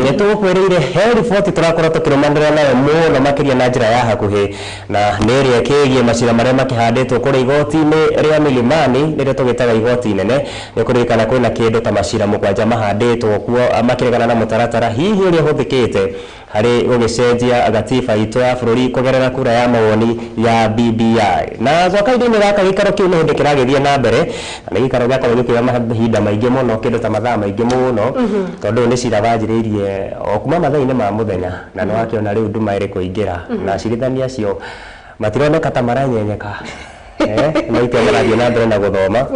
Nitukwirire he riboti turakorwo tukirumanira nayo muno makiria na njira ya hakuhi na niria kigie macira maria makihanditwo kuri igoti-ini ria Milimani riria tugitaga igoti inene nikuririkana kwina kindu ta macira mugwanja mahanditwo kuo makiregana na mutaratara hihi uria huthikite hari ugicenjia gatiba itu ya bururi kugerera kura ya mawoni ya BBI na zoka-ini gaka gikaro kiu ni hindi kiragithia na mbere na gikaro giakorwo gikira mahinda maingi muno kindu ta mathaa maingi muno tondu ni cira wanjiririe okuma mathaa-ini ma muthenya na no akiona riu nduma iri kuingira na cirithania acio matironeka ta maranyenyeka no ite marathie na mbere na guthoma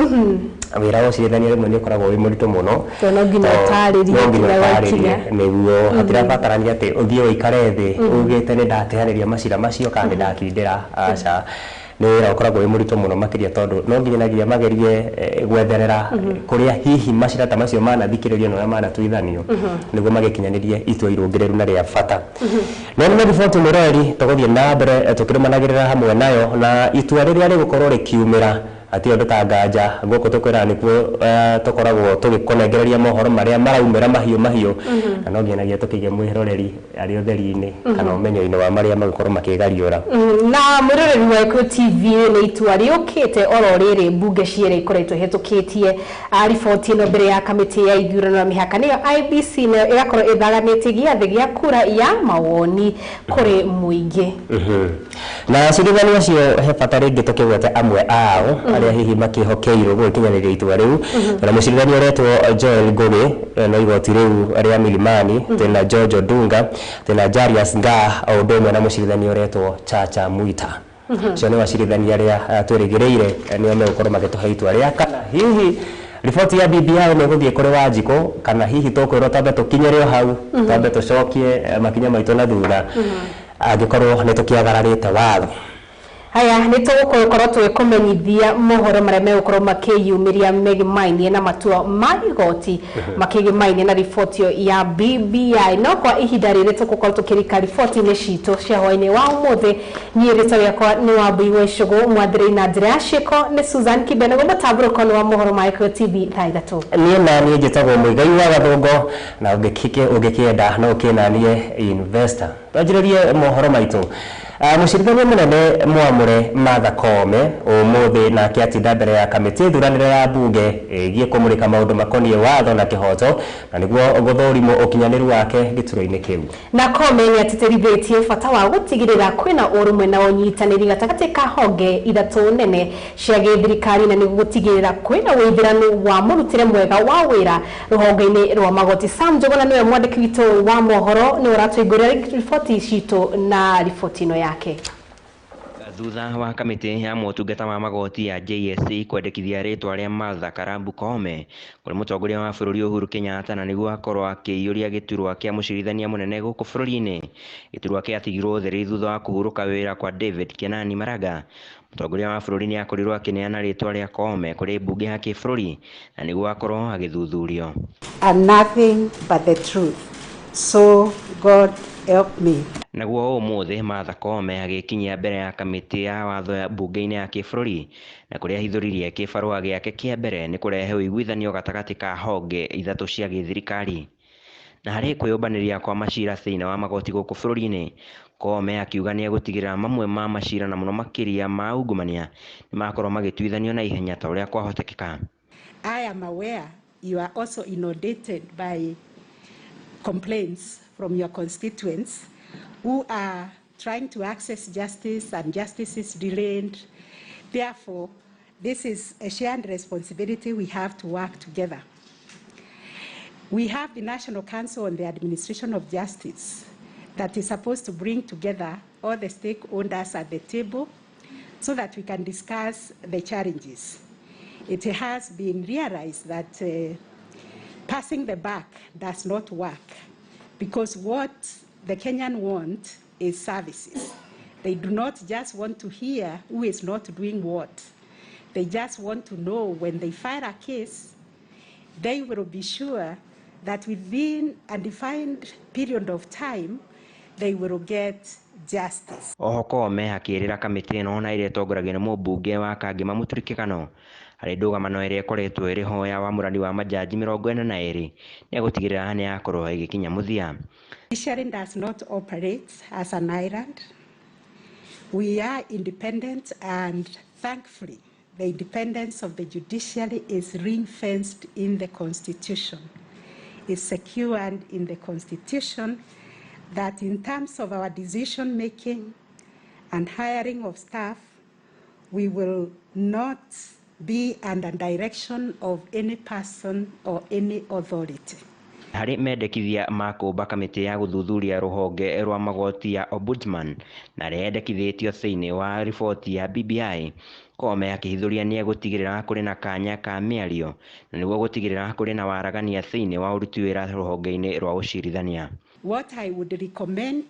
wira wo cirithania rimwe ni ukoragwo wi muritu muno no nginya tarĩrie niguo hatirabatarania ati uthie uikare thi ugite ni ndateanĩria macira macio kana ndakindira aca ni wira ukoragwo wi muritu muno makiria tondu no nginya magerie gwetherera kuria hihi macira ta macio manathikiririo na manatuithanio niguo magikinyanirie itua irungireru na ria bata no ni riboti mureri tuguthie na mbere tukirumanagirira hamwe nayo na itua riria rigukorwo rikiumira ati ondu ta nganja guku tukwira nikuo tukoragwo tugikonengereria mohoro maria maraumira mahiu na no nginya tukige mwiroreri ari utheri-ini kana umenyo-ini wa maria magikorwo makigariura na mwiroreri wa Gikuyu TV ni itua riukite oro riri mbunge ciere ikoretwo hitukitie riboti ino mbere ya kamiti ya ithurano na mihaka niyo IBC na igakorwo ithaganite giathi gia kura ya mawoni kuri muingi na cirithania acio he bata ringi tukigwete amwe ao aria hihi makihokeirwo gwikinyaniria itua riu na mucirithania uretwo Joel Ngugi na igoti riu aria Milimani tena George Odunga tena Jarius Nga o ndemwe na mucirithania uretwo Chacha Mwita cio ni wacirithania aria twirigireire nio megukorwo magituhe itua ria kana hihi riboti ya BBI ni guthie kuri Wanjiku kana hihi tukwirwo tambe tukinyerio hau tambe tucokie makinya maitu na thutha angikorwo ni tukiagararite watho haya nitugukorwo twikumenyithia mohoro maria megukorwo makiyumiria megimainie na matua ma igoti makigimainie na riboti ya BBI no kwa ihinda riri tugukorwo tukirika riboti-ini citu cia hwaini wa umuthi nie rita riakwa ni Wambui Weshugu mwathiri na njira ya ciiko ni Susan Kibenego mutamburuko wa mohoro ma Gikuyu TV thaithatu nie na nie njitagwo muigai wa gathungo na ungikienda no ukinanie investor twanjiririe mohoro maitu mucirithania munene mwamure Martha Koome umuthi na kiatinda mbere ya kamiti thuranire ya bunge igie kumurika maundu makonie watho na kihoto na niguo guthurimo ukinyaniru wake gituro-ini kiu na Koome ni atitĩrithitie bata wa gutigirira kwina urumwe na unyitaniri gatagati ka honge ithatu nene cia githirikari na niguo gutigirira kwina withiranu wa murutire mwega wa wira ruhonge-ini rwa magoti. Sam Njuguna niwe mwandiki witu wa mohoro ni uratuigurira riboti citu na riboti ino yake thutha wa kamiti ya motungata ma magoti ya JSC kwendekithia ritwa ria Martha Koome kuri mutongoria wa bururi Uhuru Kenyatta na niguo akorwo akiyuria giturwa kia mucirithania munene guku bururi-ini giturwa kia tigirwo theri thutha wa kuhuruka wira kwa David Kenani Maraga. Mutongoria wa bururi ni akorirwo akineana ritwa ria Koome kuri bunge ya kibururi na niguo akorwo agithuthurio and nothing but the truth, so God help me. Naguo umuthi Martha Koome agikinyia mbere ya kamiti ya watho ya bunge-ini ya kibururi na kuria hithuririe kibarua giake kia mbere ni kurehe uiguithanio gatagati ka honge ithatu cia githirikari na hari kwiyumbaniria kwa macira thiini wa magoti guku bururi-ini. Koome akiuga ni egutigirira mamwe ma macira na muno makiria ma ungumania ni makorwo magituithanio na ihenya ta uria kwahotekeka. I am aware you are also inundated by complaints from your constituents who are trying to access justice and justice is delayed. Therefore, this is a shared responsibility. We have to work together. We have the National Council on the Administration of Justice that is supposed to bring together all the stakeholders at the table so that we can discuss the challenges. It has been realized that passing the buck does not work because what the Kenyan want is services. They do not just want to hear who is not doing what. They just want to know when they file a case, they will be sure that within a defined period of time, they will get justice. Oho Koome akirira kamiti ino na iria tongoragio ni mubunge wa Kangima Muturikano harĩ ndũgamano ĩrĩa ĩkoretwo ĩrĩ ho ya wamũrani wa majaji 42 nĩ gũtigĩrĩra nĩ yakorwo ĩgĩkinya mũthia. Judiciary does not operate as an island. We are independent, and thankfully the independence of the judiciary is ring-fenced in the Constitution. It's secured in the Constitution that in terms of our decision-making and hiring of staff, we will not be under direction of any person or any authority. Harĩ mendekithia ma kũmba kamĩtĩ ya gũthuthuria rũhonge rwa magoti ya Ombudsman na rĩendekithĩtio thĩinĩ wa riboti ya BBI, Koome akĩhithũria nĩ egũtigĩrĩra kũrĩ na kanya ka mĩario na nĩguo gũtigĩrĩra kũrĩ na waragania thĩinĩ wa ũruti wĩra rũhonge-inĩ rwa ũcirithania. What I would recommend,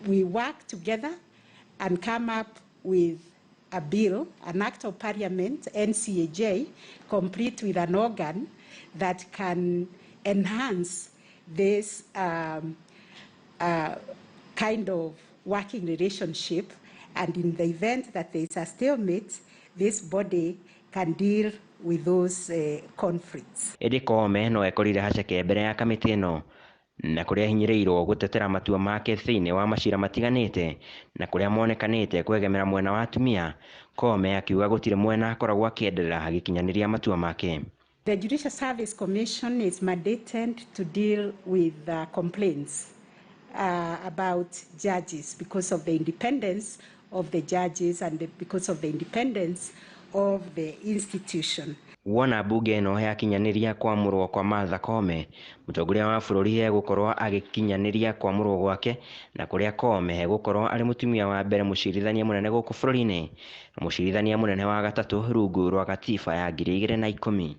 we work together and come up with a bill, an act of parliament, NCAJ, complete with an organ that can enhance this kind of working relationship, and in the event that there is a stalemate, this body can deal with those conflicts. Ĩndĩ Koome no ekorire haceke mbere ya kamĩtĩ ĩno na kũrĩa hinyĩrĩirwo gũtetera matua make thĩinĩ wa macira matiganĩte na kũrĩa monekanĩte kwegemera mwena wa atumia. Koome akiuga gũtirĩ mwena akoragwo akĩenderera agĩkinyanĩria matua make. The Judicial Service Commission is mandated to deal with complaints about judges because of the independence of the judges and because of the independence of the institution. Wona bunge ĩno yakinyanĩria kwamũrwo kwa Martha Koome, mũtongoria wa bũrũri egũkorwo agĩkinyanĩria kwamũrwo gwake na kũrĩa Koome egũkorwo arĩ mũtumia wa mbere mũcirithania mũnene gũkũ bũrũri-inĩ na mũcirithania mũnene wa gatatũ rungu rwa gatiba ya 2010.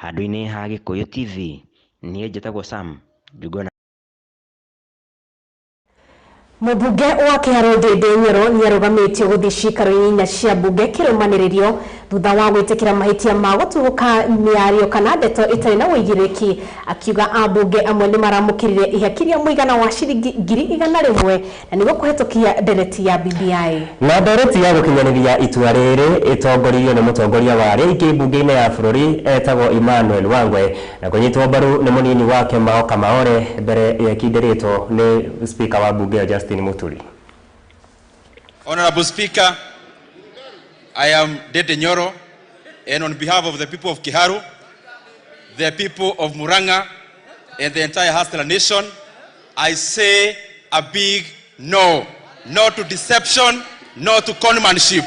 Handũ-inĩ ha Gikuyu TV, niĩ njĩtagwo Sam Njuguna. Mũmbunge wa Kĩharo Ndĩndĩ Nyoro nĩ arũgamĩtio gũthiĩ ciikaro-inĩ inya cia mbunge kĩrũmanĩrĩrio thutha wa gwĩtĩkĩra mahĩtia ma gũtuĩka mĩario kana ndeto ĩtarĩ na ũigĩrĩki, akiuga ambunge amwe nĩ maramũkĩrire ihekiria mũigana wa ciringi 100,000 na nĩguo kũhetũkia ndereti ya BBI. Na ndereti ya gũkinyanĩria itua rĩrĩ ĩtongoririo nĩ mũtongoria wa arĩa aingĩ mbunge-inĩ ya bũrũri etagwo Emmanuel Wangwe na kũnyitwo mbaru nĩ mũnini wake Mao Kamaore mbere yakindĩrĩtwo nĩ speaker wa bunge Justin Muturi. Honorable Speaker, I am Ndĩndĩ Nyoro, and on behalf of the people of Kiharu, the people of Murang'a, and the entire Hustler Nation, I say a big no. No to deception, no to conmanship.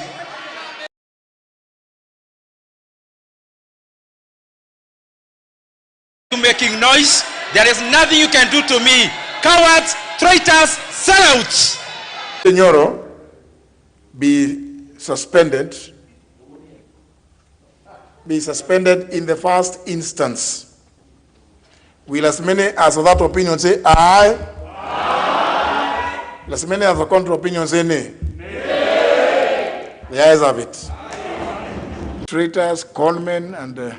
Making noise, there is nothing you can do to me. Cowards, traitors, sellouts. Nyoro be suspended in the first instance. Will as many as of that opinion say aye? Aye. Will as many as the counter opinion say nay? Nay. The ayes have it. Traitors, conmen, and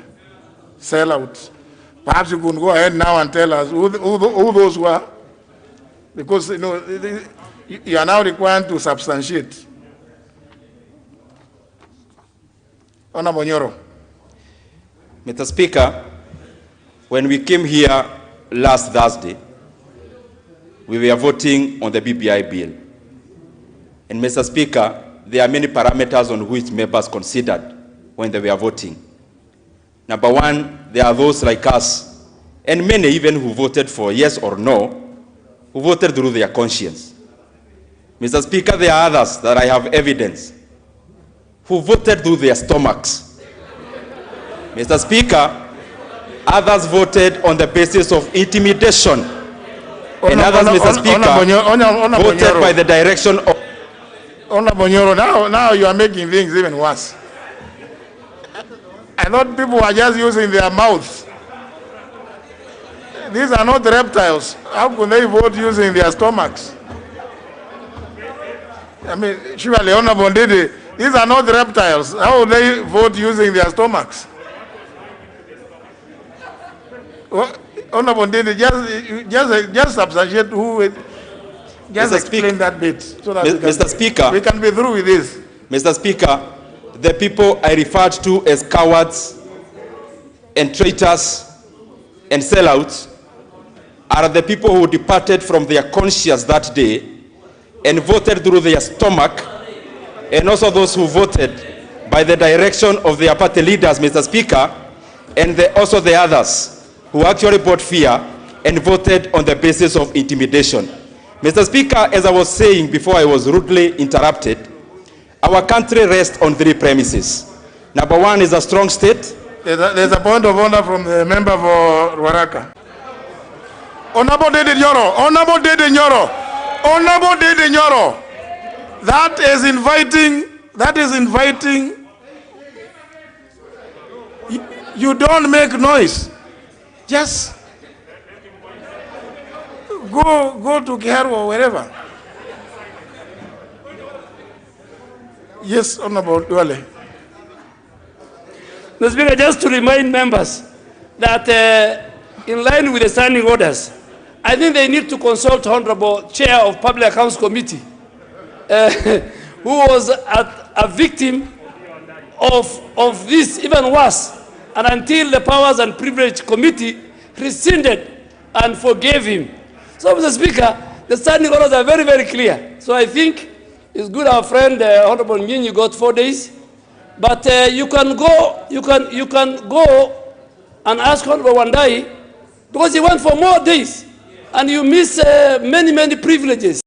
sellouts. Perhaps you could go ahead now and tell us who those were, because you are now required to substantiate. Honorable Nyoro. Mr. Speaker, when we came here last Thursday, we were voting on the BBI bill. And Mr. Speaker, there are many parameters on which members considered when they were voting. Number one, there are those like us, and many even who voted for yes or no, who voted through their conscience. Mr. Speaker, there are others that I have evidence who voted through their stomachs. Mr. Speaker, others voted on the basis of intimidation. And others, Mr. Speaker, voted by the direction of... Honorable Nyoro, now you are making things even worse. I thought people were just using their mouths. These are not reptiles. How could they vote using their stomachs? I mean, surely, Honorable Ndidi, these are not reptiles. How would they vote using their stomachs? Honorable Ndidi, just substantiate who, just explain that bit so that Mr. Speaker, we can be through with this. Mr. Speaker, the people I referred to as cowards and traitors and sellouts are the people who departed from their conscience that day and voted through their stomach, and also those who voted by the direction of their party leaders, Mr. Speaker, and also the others who actually brought fear and voted on the basis of intimidation. Mr. Speaker, as I was saying before I was rudely interrupted, our country rests on 3 premises. Number 1 is a strong state. There's a point of order from the member for Ruaraka. Honorable Dede Nyoro, Honorable Dede Nyoro, Honorable Dede Nyoro. That is inviting. You don't make noise. Just go to Kiharu or wherever. Yes, Honorable Duale. Mr. Speaker, just to remind members that in line with the standing orders, I think they need to consult Honorable Chair of Public Accounts Committee, who was a victim of this, even worse, and until the Powers and Privilege Committee rescinded and forgave him. So, Mr. Speaker, the standing orders are very, very clear. So I think it's good our friend Honorable Nyinyi got 4 days, but you can go and ask Honorable Wandai, because he went for more days, and you miss many privileges.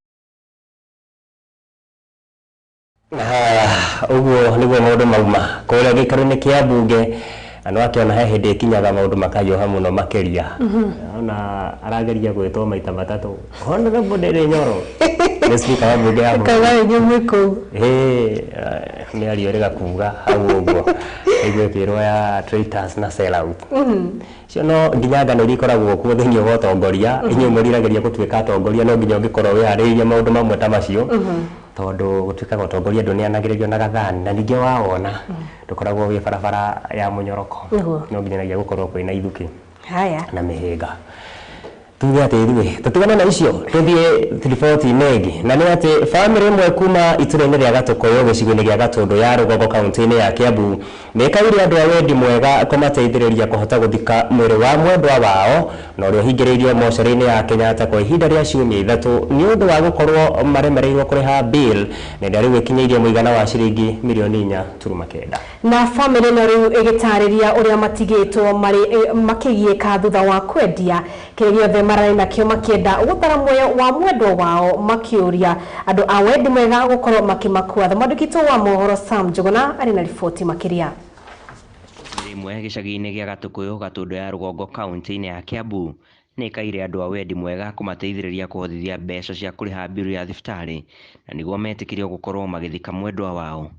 Uguo niguo maundu mauma kuria gikaru-ini kia mbunge anu akiona he hindi ikinyaga maundu makayoha muno makiria ona arageria gwitwo maita matatu Honorable Dede Nyoro ni speaker wa mbunge ya ni ariorega kuga hau uguo igwe kirwa ya traitors na sellout cio no nginya ngano ikoragwo kuo thiini wa utongoria inyu murirageria gutuika atongoria no nginya ungikorwo wihariirie maundu mamwe ta macio tondu gutuika utongoria andu ni anagiririo na gathani na ningi waona dukoragwo wi barabara ya munyoroko no nginyagia gukorwo kwina ithuki haya na mihinga tuge ati ithuĩ tutigana na icio tuthie riboti negi na ni ati family imwe kuma iturene ria Gatukoyo gicigo-ini gia Gatundu ya Rugongo kaunti-ini ya Kiambu mekaire andu a wendi mwega kumateithĩrĩria kuhota guthika mwĩrĩ wa mwendwa wao na ũrĩa ũhingĩrĩirio mocarĩ-inĩ ya Kenyatta kwa ihinda rĩa ciumia 3 ni ũndũ wa gukorwo maremereirwo kũrĩha bill na ndarĩ gwĩkinyĩirie mũigana wa ciringi mirioni 4.9 na family no rĩu ĩgĩtarĩria ũrĩa matigĩtwo marĩ makĩgiĩka thutha wa kwendia kĩrĩa gĩothe mararĩ nakĩo makĩenda gũtara muoyo wa mwendwa wao makĩũria andũ a wendi mwega gũkorwo makĩmakua thondekitwo wa mohoro Sam Njuguna arĩ na riboti makĩria. Imwe gĩcagi-inĩ gĩa Gatukoyo Gatundu ya Rugongo kaunti-inĩ ya Kiambu nĩ kaire andũ a wendi mwega kũmateithĩrĩria kũhotithia mbeca cia kũrĩha bill ya thibitarĩ na nĩguo metĩkĩrio gũkorwo magĩthika mwendwa wao.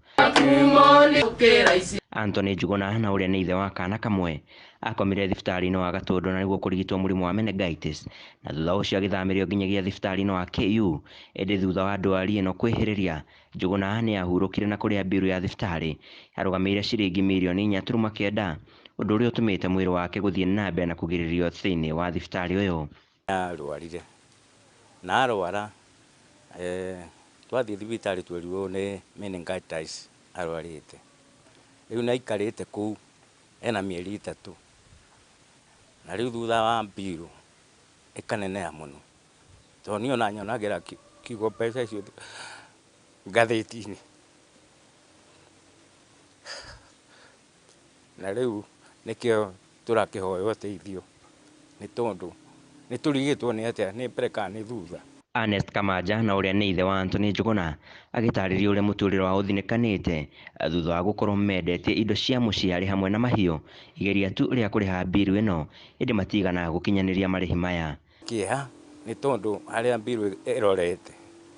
Anthony Njuguna na ũrĩa nĩ ithe wa kana kamwe akomire thibitarĩ-inĩ wa Gatundu na nĩguo kũrigitwo mũrimũ wa meningitis na thutha ũcio agĩthamĩrio nginyagia thibitarĩ-inĩ wa KU ĩndĩ thutha wa ndwari ĩno kwĩhĩrĩria Njuguna nĩ ahurũkire na kũrĩha bill ya thibitarĩ yarũgamĩire ciringi mirioni 4.9 ũndũ ũrĩa ũtũmĩte mwĩrĩ wake gũthiĩ na mbere na kũgirĩrĩrio thĩinĩ wa thibitarĩ ũyũ. Arwarire na arwara twathiĩ thibitarĩ twerirwo nĩ meningitis arwarĩte rĩu na aikarĩte kũu ena mĩeri 3 na rĩu thutha wa bill ĩkaneneha mũno tondũ niĩ ona nyonagĩra kiugo mbeca icio ngathĩti-inĩ na rĩu nĩkĩo tũrakĩhoya ũteithio nĩ tondũ nĩ tũrigĩtwo nĩ atĩa nĩ mbere kana nĩ thutha. Ernest Kamanja na ũrĩa nĩ ithe wa Anthony Njuguna agĩtarĩria ũrĩa mũtũrĩre wao ũthinĩkanĩte thutha wa gũkorwo mendetie indo cia mũciarĩ hamwe na mahiũ igeria tu rĩa kũrĩha bill ĩno ĩndĩ matigana gũkinyanĩria marĩhi maya. Kĩeha nĩ tondũ harĩa bill ĩrorete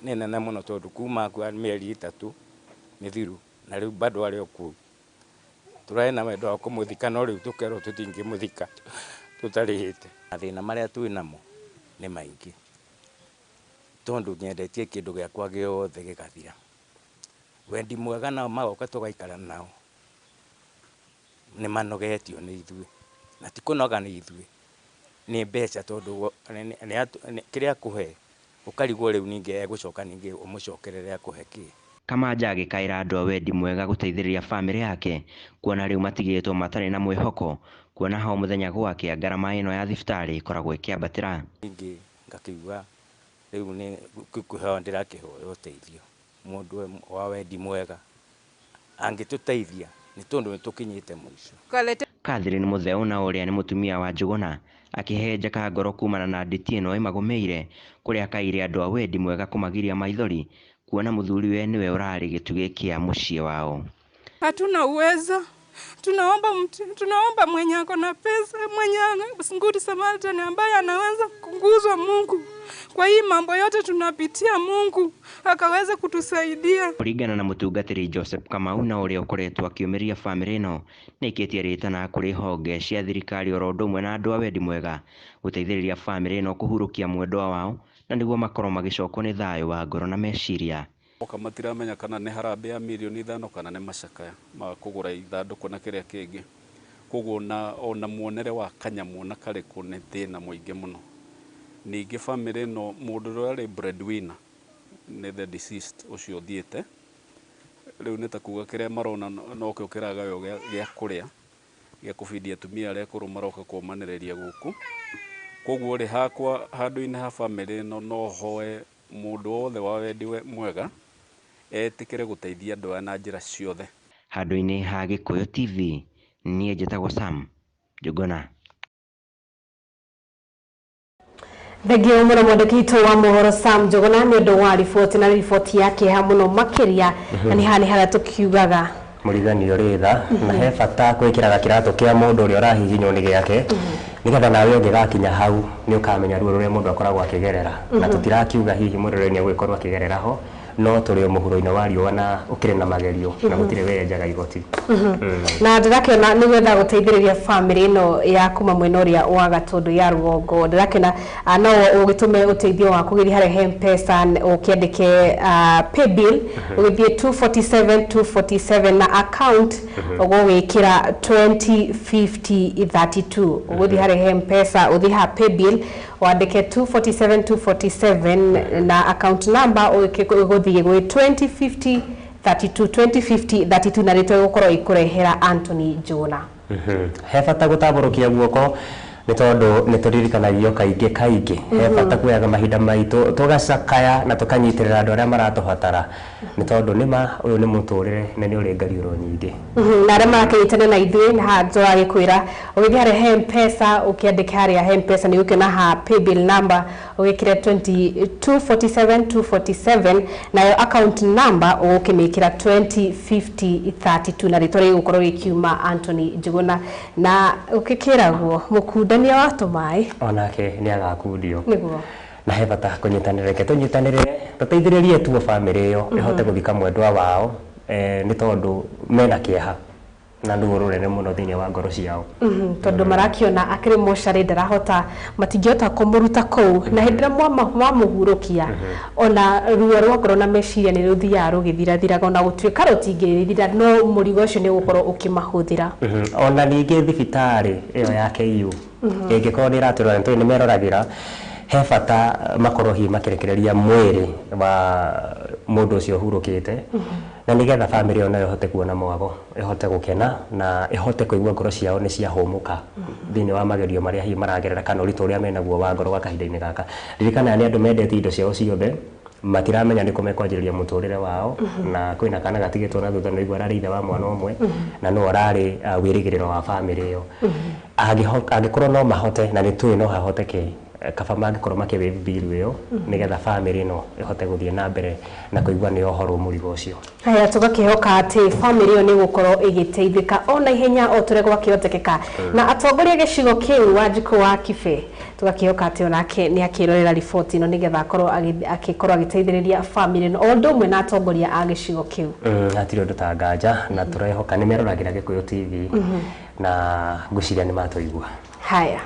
nĩ nene mũno tondũ kuma kwa mĩeri 3 mĩthiru na rĩu bado arĩ okuo tũrarĩ na wendo wa kũmũthika no rĩu tũkerwo tũtingĩmũthika tũtarĩhĩte. Mathĩna marĩa twĩ namo nĩ maingĩ tondu nyendetie kindu giakwa giothe gigathira wendi mwega nao magoka tugaikara nao ni manogetio ni ithuĩ na ti kũnoga ni ithuĩ ni mbeca tondu kiria kuhe ukarigwo riu ninge egũcoka ninge umucokerere akuhe ki. Kamanja agĩkaĩra andũ a wendi mwega gũteithĩrĩria bamĩrĩ yake kuona rĩu matigĩtwo matarĩ na mwĩhoko kuona ho mũthenya gwake ngarama ĩno ya thibitarĩ ĩkoragwo ĩkĩambatĩra. Ningĩ ngakiuga rĩu nĩ kũheo ndĩrakĩhoya ũteithio mũndũ wa wendi mwega angĩtũteithia nĩ tondũ nĩ tũkinyĩte mũico. Catherine Mutheu na ũrĩa nĩ mũtumia wa Njuguna akĩhenjeka ngoro kumana na nditi ĩno ĩmagũmĩire kũrĩa akaire andũ a wendi mwega kũmagiria maithori kuona mũthuri we nĩwe ũrarĩ gĩtugĩ kĩa mũciĩ wao. Hatuna uwezo, tunaomba mwenye ako na pesa, mwenye Good Samaritan ambaye anaweza kuguzwa Mungu. Kwa hii mambo yote tunapitia, Mungu akaweza kutusaidia. Kũringana na mũtungatĩri Joseph Kamau na ũrĩa ũkoretwo akĩũmĩria bamĩrĩ ĩno nĩ ĩkĩtie rĩtana kũrĩ honge cia thirikari oro ũndũ ũmwe na andũ a wendi mwega gũteithĩrĩria bamĩrĩ ĩno kũhurũkia mwendwa wao na nĩguo makorwo magĩcokwo nĩ thayũ wa ngoro na meciria. Matiramenya kana nĩ harambĩ ya mirioni 5 kana nĩ macakaya ma kũgũra ithandũkũ na kĩrĩa kĩngĩ. Koguo ona muonere wa kanyamũ na karĩkũ nĩ thĩna mũingĩ mũno. Ningĩ bamĩrĩ ĩno mũndũ ũrĩa arĩ breadwinner nĩ the deceased ũcio thiĩte. Rĩu nĩ ta kuga kĩrĩa marona no kĩo kĩragayo gĩa kũrĩa gĩa kũbidi atumia arĩa akũrũ maroka kũmanĩrĩria gũkũ. Koguo rĩ hakwa handũ-inĩ ha bamĩrĩ ĩno no hoe mũndũ wothe wa wendi mwega etĩkĩre gũteithia andũ aya na njĩra ciothe. Handũ-inĩ ha Gikuyu TV niĩ njĩtagwo Sam Njuguna. Thegio mũno mwandĩki witũ wa mohoro Sam Njuguna nĩ ũndũ wa riboti yake ha mũno makĩria na nĩ harĩa tũkiugaga mũrithanio rĩ tha na he bata gwĩkĩraga kĩratũ kĩa mũndũ ũrĩa ũrahihinywo nĩ gĩake nĩgetha nawe ũngĩgakinya hau nĩ ũkamenya ruo rũrĩa mũndũ akoragwo akĩgerera na tũtirakiuga hihi mũndũ nĩ agwĩkorwo akĩgerera ho no tũrĩ o mũhuro-inĩ wa riũa na ũkĩrĩ na magerio na gũtirĩ wenjaga igoti. Na ndĩrakĩona nĩ gwetha gũteithĩrĩria bamĩrĩ ĩno ya kuma mwena ũrĩa wa Gatũndũ ya rũgongo ndĩrakĩona no ũgĩtũme ũteithio wa kũgeria harĩa M-Pesa ũkĩandĩke paybill ũgĩthiĩ 247 na account ũgwĩkĩra 205032 ũgũthiĩ harĩa M-Pesa ũthiĩ ha paybill wandĩke 247 na account number ũgũthiĩ gwĩ 205032 na rĩtwa gũkorwo ikũrehera Anthony Njuguna. He bata gũtambũrũkia guoko nĩ tondũ nĩ tũririkanagio kaingĩ he bata kuoyaga mahinda maitũ tũgacakaya na tũkanyitĩrĩra andũ arĩa maratũbatara nĩ tondũ nĩma ũyũ nĩ mũtũrĩre na nĩ ũrĩ ngariũro nyingĩ na arĩa marakĩnyitana na ithuĩ na hanjũ agĩkwĩra ũgĩthiĩ harĩa M-Pesa ũkĩandĩka harĩa M-Pesa nĩ ũkĩona ha paybill number ũgĩkĩra 247 nayo account number ũgũkĩmĩkĩra 205032 na rĩtwa rĩgũkorwo rĩkiuma Anthony Njuguna na ũkĩkĩragwo mũkundania wa tũmaĩ onake nĩ agakundio nĩguo na he bata kũnyitanĩrĩra tũnyitanĩrĩre tũteithĩrĩrie tu bamĩrĩ ĩyo ĩhote gũthika mwendwa wao nĩ tondũ mena kĩeha na ruo rũnene mũno thĩinĩ wa ngoro ciao tondũ marakĩona akĩrĩ mocarĩ ndarahota matingĩhota kũmũruta kũu na hĩndĩ ĩrĩa mamũhurũkia ona ruo rwa ngoro na meciria nĩ rũthiaga rũgĩthirathiraga ona gũtuĩka rũtingĩthira no mũrigo ũcio nĩ ũgũkorwo ũkĩmahũthĩra ona ningĩ thibitarĩ ĩyo ya KU ĩngĩkorwo nĩ ĩratwĩra nĩ meroragĩra he bata makorwo hihi makĩrekereria mwĩrĩ wa mũndũ ũcio ũhurũkĩte na nĩgetha bamĩrĩ ĩyo nayo ĩhote kuona mwago ĩhote gũkena na ĩhote kũigua ngoro ciao nĩ ciahũmũka thĩinĩ wa magerio marĩa hihi maragerera kana ũritũ ũrĩa menaguo wa ngoro gwa kahinda-inĩ gaka ririkana nĩ andũ mendete indo ciao ciothe matiramenya nĩ kũmekwanjĩrĩria mũtũrĩre wao na kwĩna kana gatigĩtwo na thutha nĩguo ararĩ ithe wa mwana ũmwe na no ararĩ wĩrĩgĩrĩro wa bamĩrĩ ĩyo angĩkorwo no mahote na nĩ tũĩ no hahoteke kaba mangĩkorwo makĩwaive bill ĩyo nĩgetha bamĩrĩ ĩno ĩhote gũthiĩ na mbere na kũigua nĩ ohorwo mũrigo ũcio. Haya tũgakĩhoka atĩ bamĩrĩ ĩyo nĩ gũkorwo ĩgĩteithĩka ona ihenya o tũrĩa gwakĩhotekeka na atongoria gĩcigo kĩu Wanjikũ wa Kibe tũgakĩhoka atĩ onake nĩ akĩrorera riboti ĩno nĩgetha akorwo agĩteithĩrĩria bamĩrĩ ĩno o ũndũ ũmwe na atongoria a gĩcigo kĩu. Hatirĩ ũndũ ta nganja na tũrehoka nĩ meroragĩra Gikuyu TV na ngwĩciria nĩ matũigua. Haya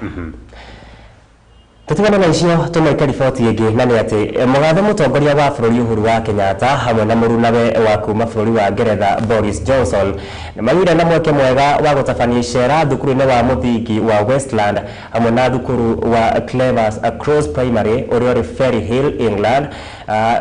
Tutigana na icio tũmaika riboti ĩngĩ na nĩ atĩ mũgathe mũtongoria wa bũrũri Uhuru wa Kenyatta hamwe na mũrunawe wa kuma bũrũri wa Ngeretha Boris Johnson nĩ magĩire na mweke mwega wa gũtabania icera thukuru-inĩ wa mũthingi wa Westland hamwe na thukuru wa Clevers Across Primary ũrĩa ũrĩ Ferry Hill, England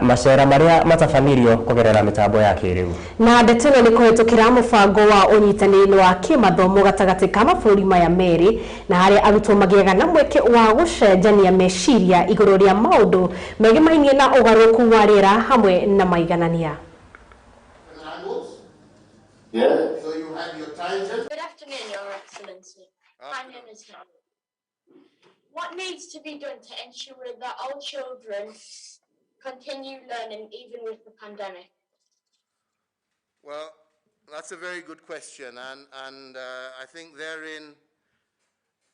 macera maria matabanirio kugerera mitambo ya kiriu na ndeteno ni kuhetukira mubango wa unyitaniri wa kimathomo gatagati ka mabũrũri maya meri na haria arutwo magiaga na mweke wa gucenjania meciria iguru ria maundu megimainie na ugaruku wa riera hamwe na maiganania. Yeah. So you have your timetable. Good afternoon, Your Excellency. My name is Henry. What needs to be done to ensure that all children continue learning even with the pandemic? Well, that's a very good question, and I think therein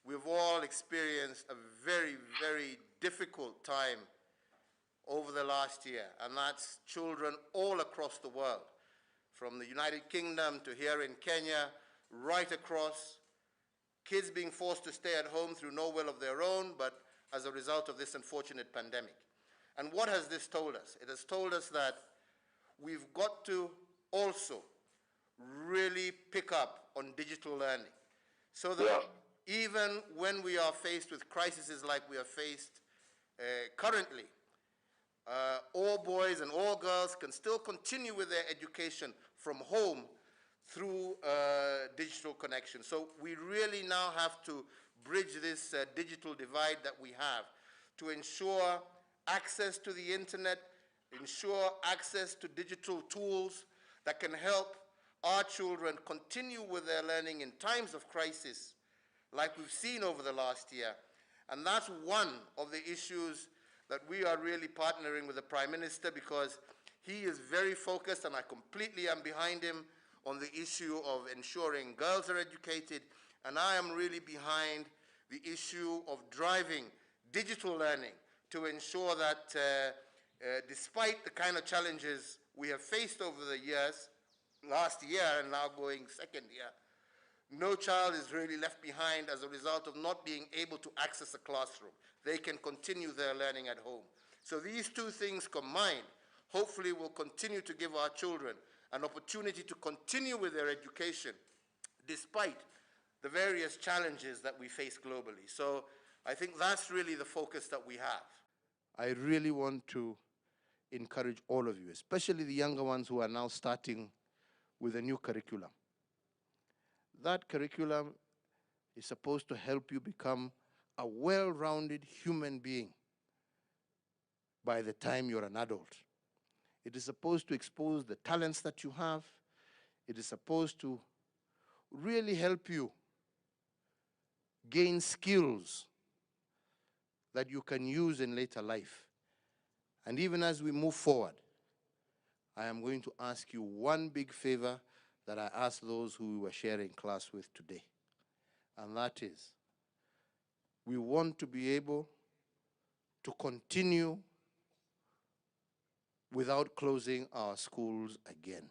we've all experienced a very, very difficult time over the last year, and that's children all across the world, from the United Kingdom to here in Kenya, right across, kids being forced to stay at home through no will of their own, but as a result of this unfortunate pandemic. And what has this told us? It has told us that we've got to also really pick up on digital learning, so that even when we are faced with crises like we are faced currently, all boys and all girls can still continue with their education from home through digital connection. So we really now have to bridge this digital divide that we have to ensure access to the internet, ensure access to digital tools that can help our children continue with their learning in times of crisis like we've seen over the last year. And that's one of the issues that we are really partnering with the Prime Minister, because he is very focused, and I completely am behind him, on the issue of ensuring girls are educated, and I am really behind the issue of driving digital learning to ensure that despite the kind of challenges we have faced over the years, last year and now going second year, no child is really left behind as a result of not being able to access a classroom. They can continue their learning at home. So these two things combined, hopefully will continue to give our children an opportunity to continue with their education despite the various challenges that we face globally. So I think that's really the focus that we have. I really want to encourage all of you, especially the younger ones who are now starting with a new curriculum. That curriculum is supposed to help you become a well-rounded human being by the time you're an adult. It is supposed to expose the talents that you have. It is supposed to really help you gain skills that you can use in later life. And even as we move forward, I am going to ask you one big favor that I asked those who we were sharing class with today. And that is, we want to be able to continue without closing our schools again.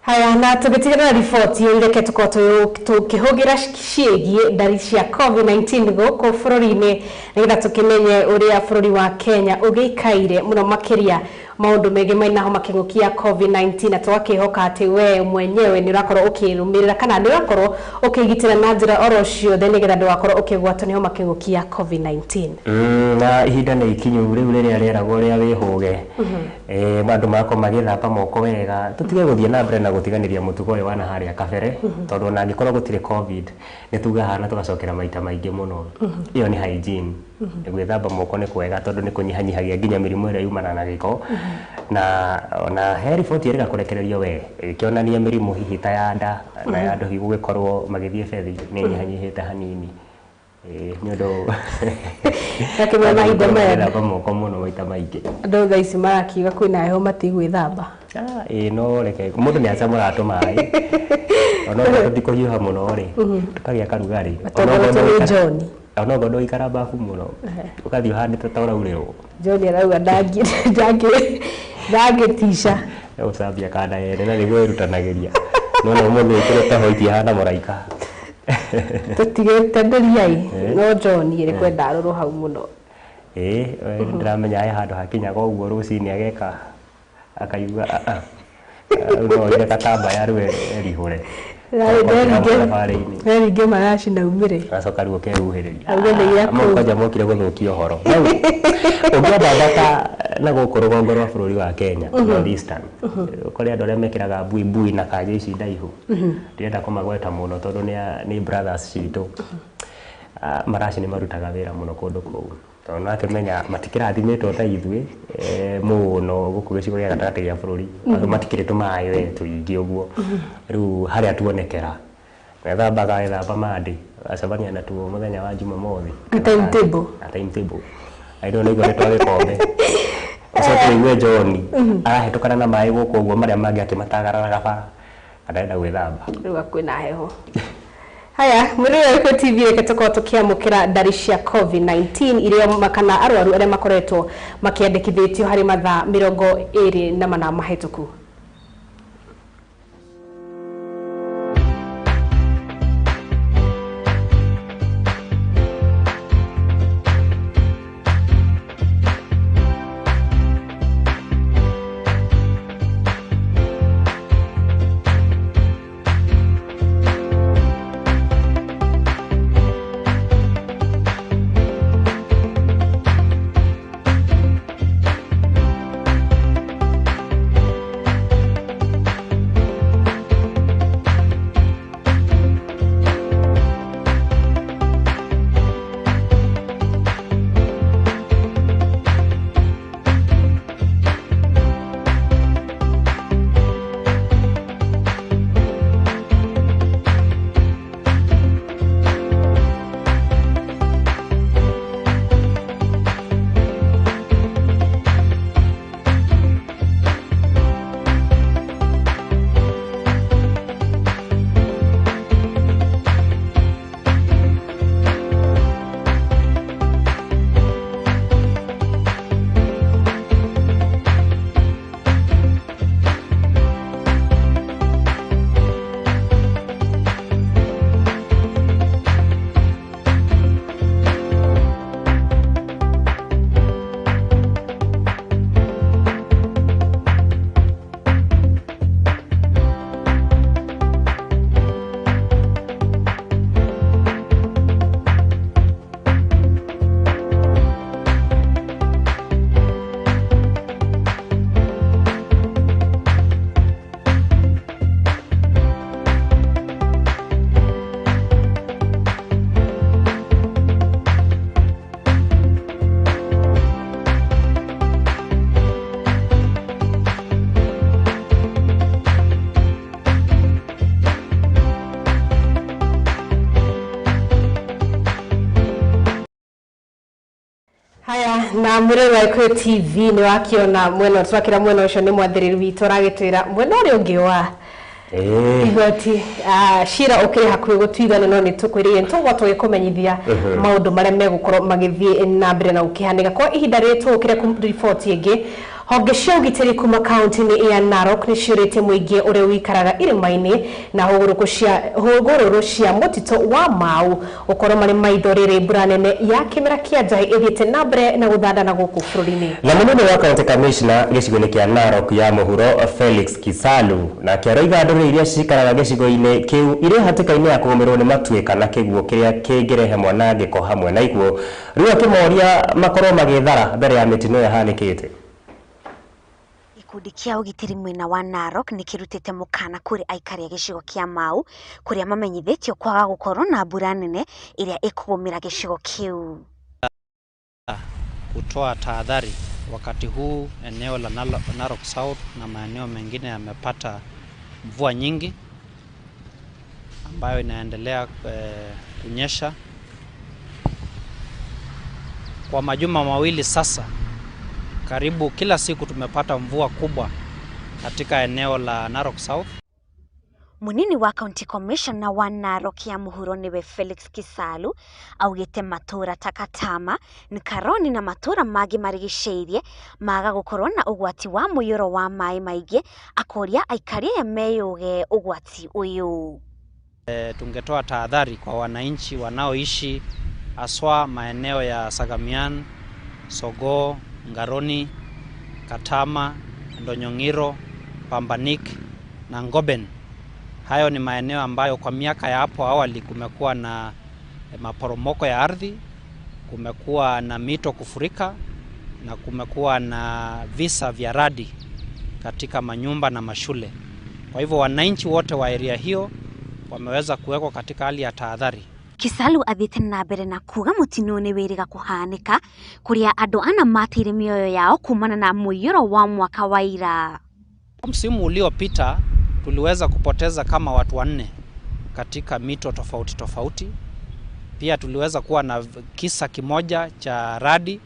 Haya, na tugitigana riboti ireke tukorwo tukihugira ciĩgie ndari cia COVID-19 gũkũ bũrũri-inĩ nĩgetha tukimenye ũrĩa bũrũri wa Kenya ũgĩikaire mũno makĩria maũndũ megiĩ mainaho makĩngũkia COVID-19, na twakihoka atĩ we mwenyewe nĩ ũrakorwo ũkĩrũmĩrĩra kana nĩ ũrakorwo ũkĩgitĩra na njĩra oro ciothe nĩgetha ndũgakorwo ũkĩgwatwo nĩ makĩngũkia COVID-19. Na ihinda nĩ ikinyu rĩu rĩrĩa rĩeragwo rĩa wĩhũge andũ makwo magĩthamba moko wega, tũtige gũthiĩ na mbere na gũtiganĩria mũtugo ũyũ wana harĩa kabere, tondũ ona angĩkorwo gũtirĩ COVID nĩ tuga hana tũgacokera maita maingĩ mũno. Iyo nĩ hygiene, gwĩthamba moko nĩ kwega tondũ nĩ kũnyihanyihagia nginya mĩrimũ ĩrĩa yumana na gĩko, na he riboti ĩrĩga kũrekererio we ĩkĩonania mĩrimũ hihi ta ya nda na ya andũ hihi gũgĩkorwo magĩthiĩ bethi nĩ nyihanyihĩte hanini. Nĩ ũndũ yakĩmwe mahinda maya gwĩthamba moko mũno maita maingĩ. Andũ thaa ici marakiuga kwĩna heho matigwĩthamba. No reke mũndũ nĩ acamũra tũmaĩ, ona tũtikũhiũha mũno rĩ tũkagĩa karugarĩ, ona ũgondũ ikara bafu mũno ũgathiĩ ũhandĩte ta ũraurĩrwo. John arauga ndangĩtisha ũcambia kanda yene na nĩguo ĩrutanagĩria no mũndũ ĩkĩrĩte hoiti hana mũraika. Tũtigĩte ndũriai no John ĩrĩ kwenda arũrũ hau mũno. Ndĩramenya he handũ hakinyaga ũguo rũcinĩ ageka akaigua no ile katamba yarwe erihore nge marashi na umire gacoka riu keruhiriria augetheia amokaja mokire guthukia horo ugiamba bata na guku rũgongo rwa bũrũri wa Kenya North Eastern kuri andũ arĩa mekĩraga mbui na kanja ici ndaihu ndienda kũmagweta mũno tondũ nĩ brothers citũ marashi nĩ marutaga wĩra mũno kũndũ kũu tondũ nakĩmenya matikĩrathimitwo ta ithuĩ mũno gũkũ gĩcigo gĩa gatagatĩ gĩa bũrũri andũ matikĩrĩ tũmaĩ we tũingĩ ũguo rĩu harĩa tuonekera wethamba mandi acabania na tuo mũthenya wa Jumamothi timetable aido nĩ igore twage kombe Ucoke iwe John arahetũkana na maĩ gũkũ ũguo marĩa mangĩ akĩmatagarara bara arenda gwĩthamba rĩu kwĩna heho. Haya, Mwĩrĩgĩrĩko TV reke tũkorwo tũkĩamũkĩra ndari cia COVID-19 iria makana arwaru arĩa makoretwo makĩandĩkithĩtio harĩ mathaa 24 mahĩtũku. Na Mwĩrĩgĩrĩko TV ni wakiona mwena twakira mwena ucio ni mwathĩrĩri witũ ragĩtwĩra mwena ũrĩa ũngĩ wa igoti shira ũkĩrĩ hakuhĩ gũtuithana no nĩ tũkwĩrĩire tũgwa tũgĩkũmenyithia maũndũ marĩa megũkorwo magĩthiĩ na mbere na gũkĩhanĩka kwa ihinda rĩrĩ tũgũkĩre report ĩngĩ. Honge cia ũgitĩri kuma kaunti-inĩ ya Narok nĩ ciũrĩtie mũingĩ ũrĩa wĩikaraga irĩma-inĩ na hũgũrũrũ cia mũtitũ wa Mau ũkorwo marĩ maitho rĩrĩ mbura nene ya kĩmera kĩa njahi ĩthiĩte na mbere na gũthandana gũkũ bũrũri-inĩ. Na mũnene wa county commissioner gĩcigo-inĩ kĩa Narok ya mũhuro Felix Kisalu na kĩarauga andũ iria cikaraga gĩcigo-inĩ kĩu irĩ hatĩka-inĩ ya kũgũmĩrwo nĩ matuĩka na kĩguũ kĩrĩa kĩngĩrehe mwanangĩko hamwe na ikuũ. Rĩu akĩmoria makorwo magĩthara mbere ya mĩtino yahanĩkĩte. Gikundi kia ũgitĩri mwena wa Narok nĩ kĩrutĩte mũkana kũrĩ aikari a gĩcigo kĩa Mau kũrĩa mamenyithĩtio kwaga gũkorwo na mbura nene ĩrĩa ĩkũgũmĩra gĩcigo kĩu. Kutoa tahadhari wakati huu eneo la Narok South na maeneo mengine yamepata mvua nyingi ambayo inaendelea kunyesha kwa majuma mawili sasa. Karibu kila siku tumepata mvua kubwa katika eneo la Narok South. Munini wa County Commissioner wa Narok ya mũhuro niwe Felix Kisalu augĩte matũra takatama Nkaroni na matũra mangĩ marigicĩirie maga gũkorwo na ũgwati wa mũiyũro wa maĩ maingĩ akoria aikari aya meyũge ũgwati ũyũ. Tungetoa tahadhari kwa wananchi wanaoishi aswa maeneo ya Sagamian, Sogoo, Ngaroni, Katama, Ndonyongiro Pambanik na Ngoben. Hayo ni maeneo ambayo kwa miaka ya hapo awali kumekuwa na maporomoko ya ardhi, kumekuwa na mito kufurika na kumekuwa na visa vya radi katika manyumba na mashule. Kwa hivyo wananchi wote wa area hiyo wameweza kuwekwa katika hali ya tahadhari. Kisalu athite na mbere na kuga mutino ni wiriga kuhanika kuria andu ana matire mioyo yao kumana na muiyuro wa mwaka wa ira. Msimu uliopita tuliweza kupoteza kama watu 4 katika mito tofauti tofauti. Pia tuliweza kuwa na kisa kimoja cha radi.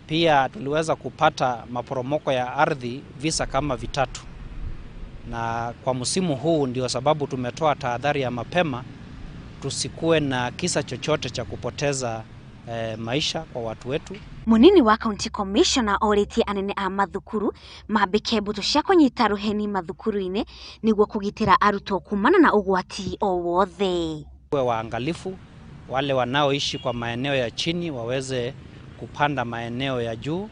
Pia tuliweza kupata maporomoko ya ardhi visa kama 3. Na kwa msimu huu ndio sababu tumetoa tahadhari ya mapema tusikuwe na kisa chochote cha kupoteza maisha kwa watu wetu. Munini wa County Commissioner oriti anene a mathukuru mambike mbuto cia kunyita ruheni mathukuru-ini niguo kugitira arutwo kumana na ugwati o wothe. Waangalifu wale wanaoishi kwa maeneo ya chini waweze kupanda maeneo ya juu.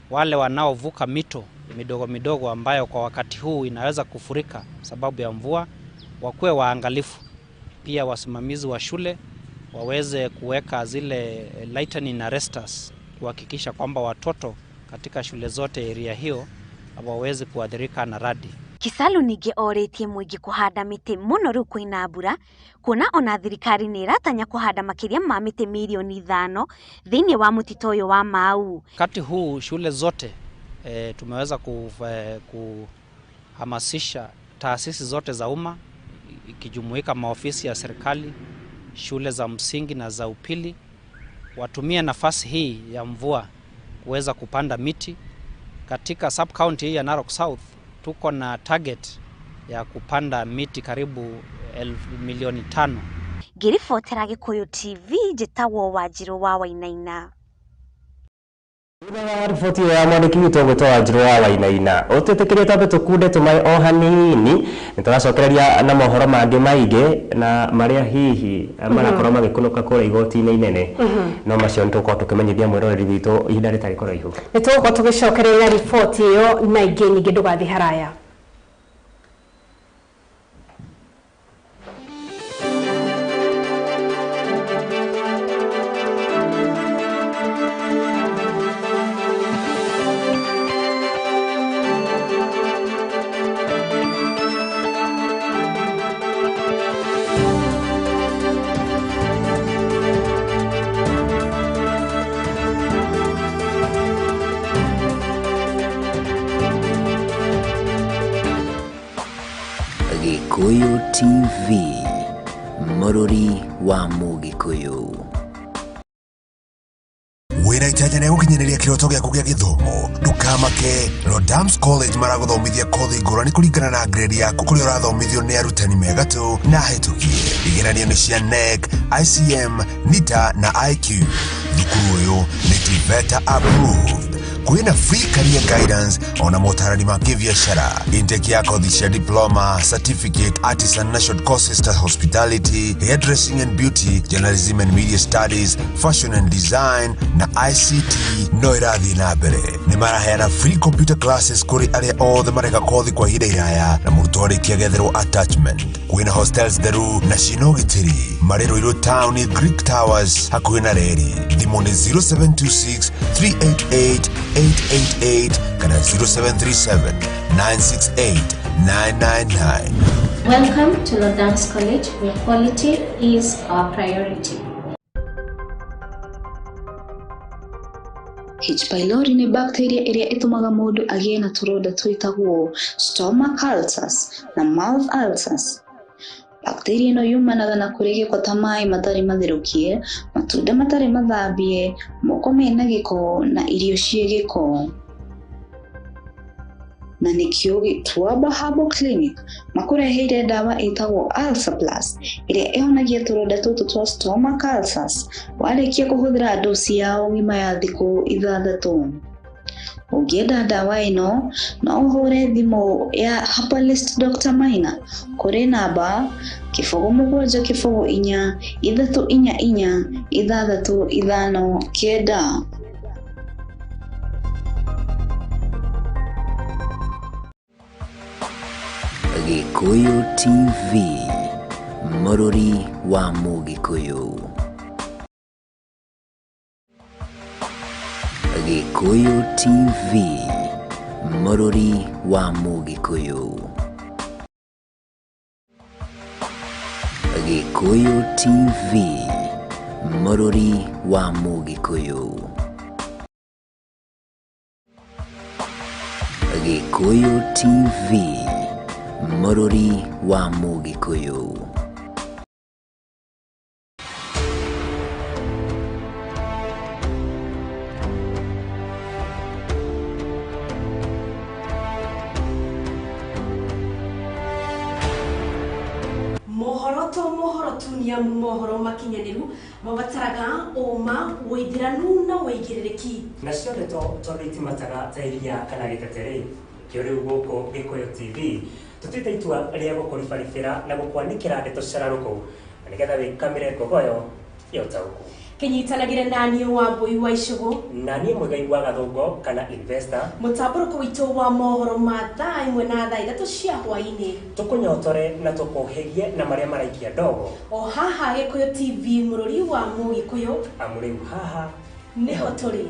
Wale wanaovuka mito midogo midogo ambayo kwa wakati huu inaweza kufurika sababu ya mvua wakuwe waangalifu. Pia wasimamizi wa shule waweze kuweka zile lightning arresters kuhakikisha kwamba watoto katika shule zote area hiyo waweze kuathirika na radi. Kisalu nige oretie muingi kuhanda miti muno riu kwina mbura kuna ona thirikari ni iratanya kuhanda makiria ma miti milioni 5 thiini wa mutito uyu wa Mau. Wakati huu shule zote tumeweza kuhamasisha taasisi zote za umma ikijumuika maofisi ya serikali, shule za msingi na za upili watumie nafasi hii ya mvua kuweza kupanda miti. Katika sub county hii ya Narok South tuko na target ya kupanda miti karibu 500,000. Ngiribotera Gikuyu TV njitagwo Wanjiru wa Wainaina. Riboti ya mwandiki witũ gwĩtwo Wanjiru wa Wainaina ũtĩtĩkĩrie tambe tũkunde tũmaĩ o hanini nĩtũracokereria na mohoro mangĩ maingĩ na marĩa hihi marakorwo magĩkũnũka kũrĩa igoti-inĩ inene no macio nĩtũgũkorwo tũkĩmenyithia mwĩroreri witũ ihinda rĩtarĩ kũraihu. Nĩtũgũkorwo tũgĩcokereria riboti ĩyo na ingĩ nyingĩ ndũgathiĩ haraya. Gikuyu TV, Mururi wa Mugikuyu. Wira itajane gukinyereria kiroto gyaku gya githomo ndukamake Rodams College maraguthomithia kothi ngũrani kũringana na grade yaku kũrĩa ũrathomithio nĩ arutani mega tu na hĩtũkie igeranio nĩ cia NEC, ICM, NITA na IQ. Thukuru ũyũ nĩ TVETA approved. Kwina free career guidance ona motarani ma kibiashara. Intake ya kothi cia diploma, certificate, artisan na short courses ta hospitality, hairdressing and beauty, journalism and media studies, fashion and design na ICT no irathi na mbere. Ni maraheana free computer classes kuri aria othe mareka kothi kwa ihinda iraya na mũrutwo arĩkia getherwo attachment. Kwina hostels theru na cina ũgitĩri marĩ Ruiru Town Greek Towers hakuhĩ na reri. Thimũ nĩ 0726 388 888 kana 0737 968 999. Welcome to Rodams College, where quality is our priority. H. pylori ni bacteria iria itumaga mundu agie na turonda twitagwo stomach ulcers na mouth ulcers. Bacteria ino yumanaga na kuria giko ta mai matari mathirukie, matunda matari mathambie, moko mena giko na irio cie giko. Na nikio gitwaba Herbal Clinic makureheire dawa itagwo Ulcer Plus iria ihonagia turonda tutu twa stomach ulcers warikia kuhuthira dosi ya ũgima ya thikũ 6. Ũngĩenda dawa ĩno no ũhũre thimũ ya Herbalist Dr. Maina kũrĩ namba 0774 344 659. Gikuyu TV, Mururi wa Mugikuyu. Gikuyu TV, Mururi wa Mugikuyu. Gikuyu TV, Mururi wa Mugikuyu. Gikuyu TV, Mururi wa Mugikuyu. Mohoro tunia mohoro makinyaniru mabataraga oma weithiranu na weigiriki nacio ndeto twathaitimataga tairia kana gitetere kio riu guku Gikuyu TV tutite itua ria gukuribaribira na gukwanikira ndeto cararuku nigetha wikamire ngogoyo ya utauku kinyitanagire nani wa mbui wa icugu nani mwegai wa gathungo kana investor mutamburuko witu wa mohoro ma thaa imwe na thaa ithatu cia hwaini tukunyotore na tukuhegie na maria maraikia ndogo o haha Gikuyu TV mururi wa Mugikuyu amuriu haha niho turi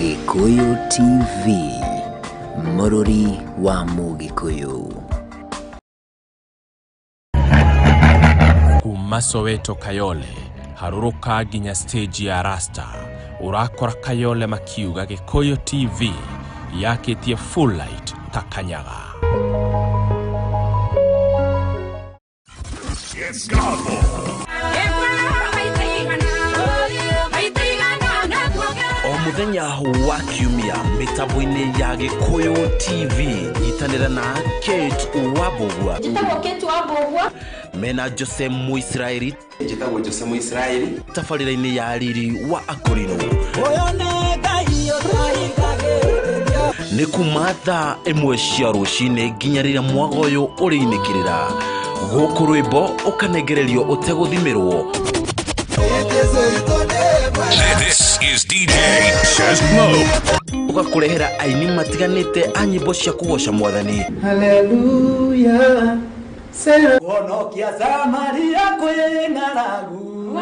Gikuyu TV, Mururi wa Mugikuyu. Kuma Soweto Kayole, haruruka nginya stage ya Rasta. Urakora Kayole makiuga Gikuyu TV, yakitie full light Kakanyaga. It's gospel. Muthenya wa kiumia mitambo-ini ya Gikuyu TV nyitanira na Kate Wabogwa njitagwo Kate Wabogwa mena Jose Muisraeli njitagwo Jose Muisraeli tabarĩra-inĩ ya riri wa Akorino nĩ kuma thaa ĩmwe cia rũcinĩ nginya rĩrĩa mwago ũyũ ũrĩinĩkĩrĩra gũkũ rwĩmbo ũkanengererio ũtegũthimirwo. This is DJ Chesmo. Ugakurehera aini matiganite a nyimbo cia kugoca Mwathani. Hallelujah. Sera onokia Samaria kwengaragu.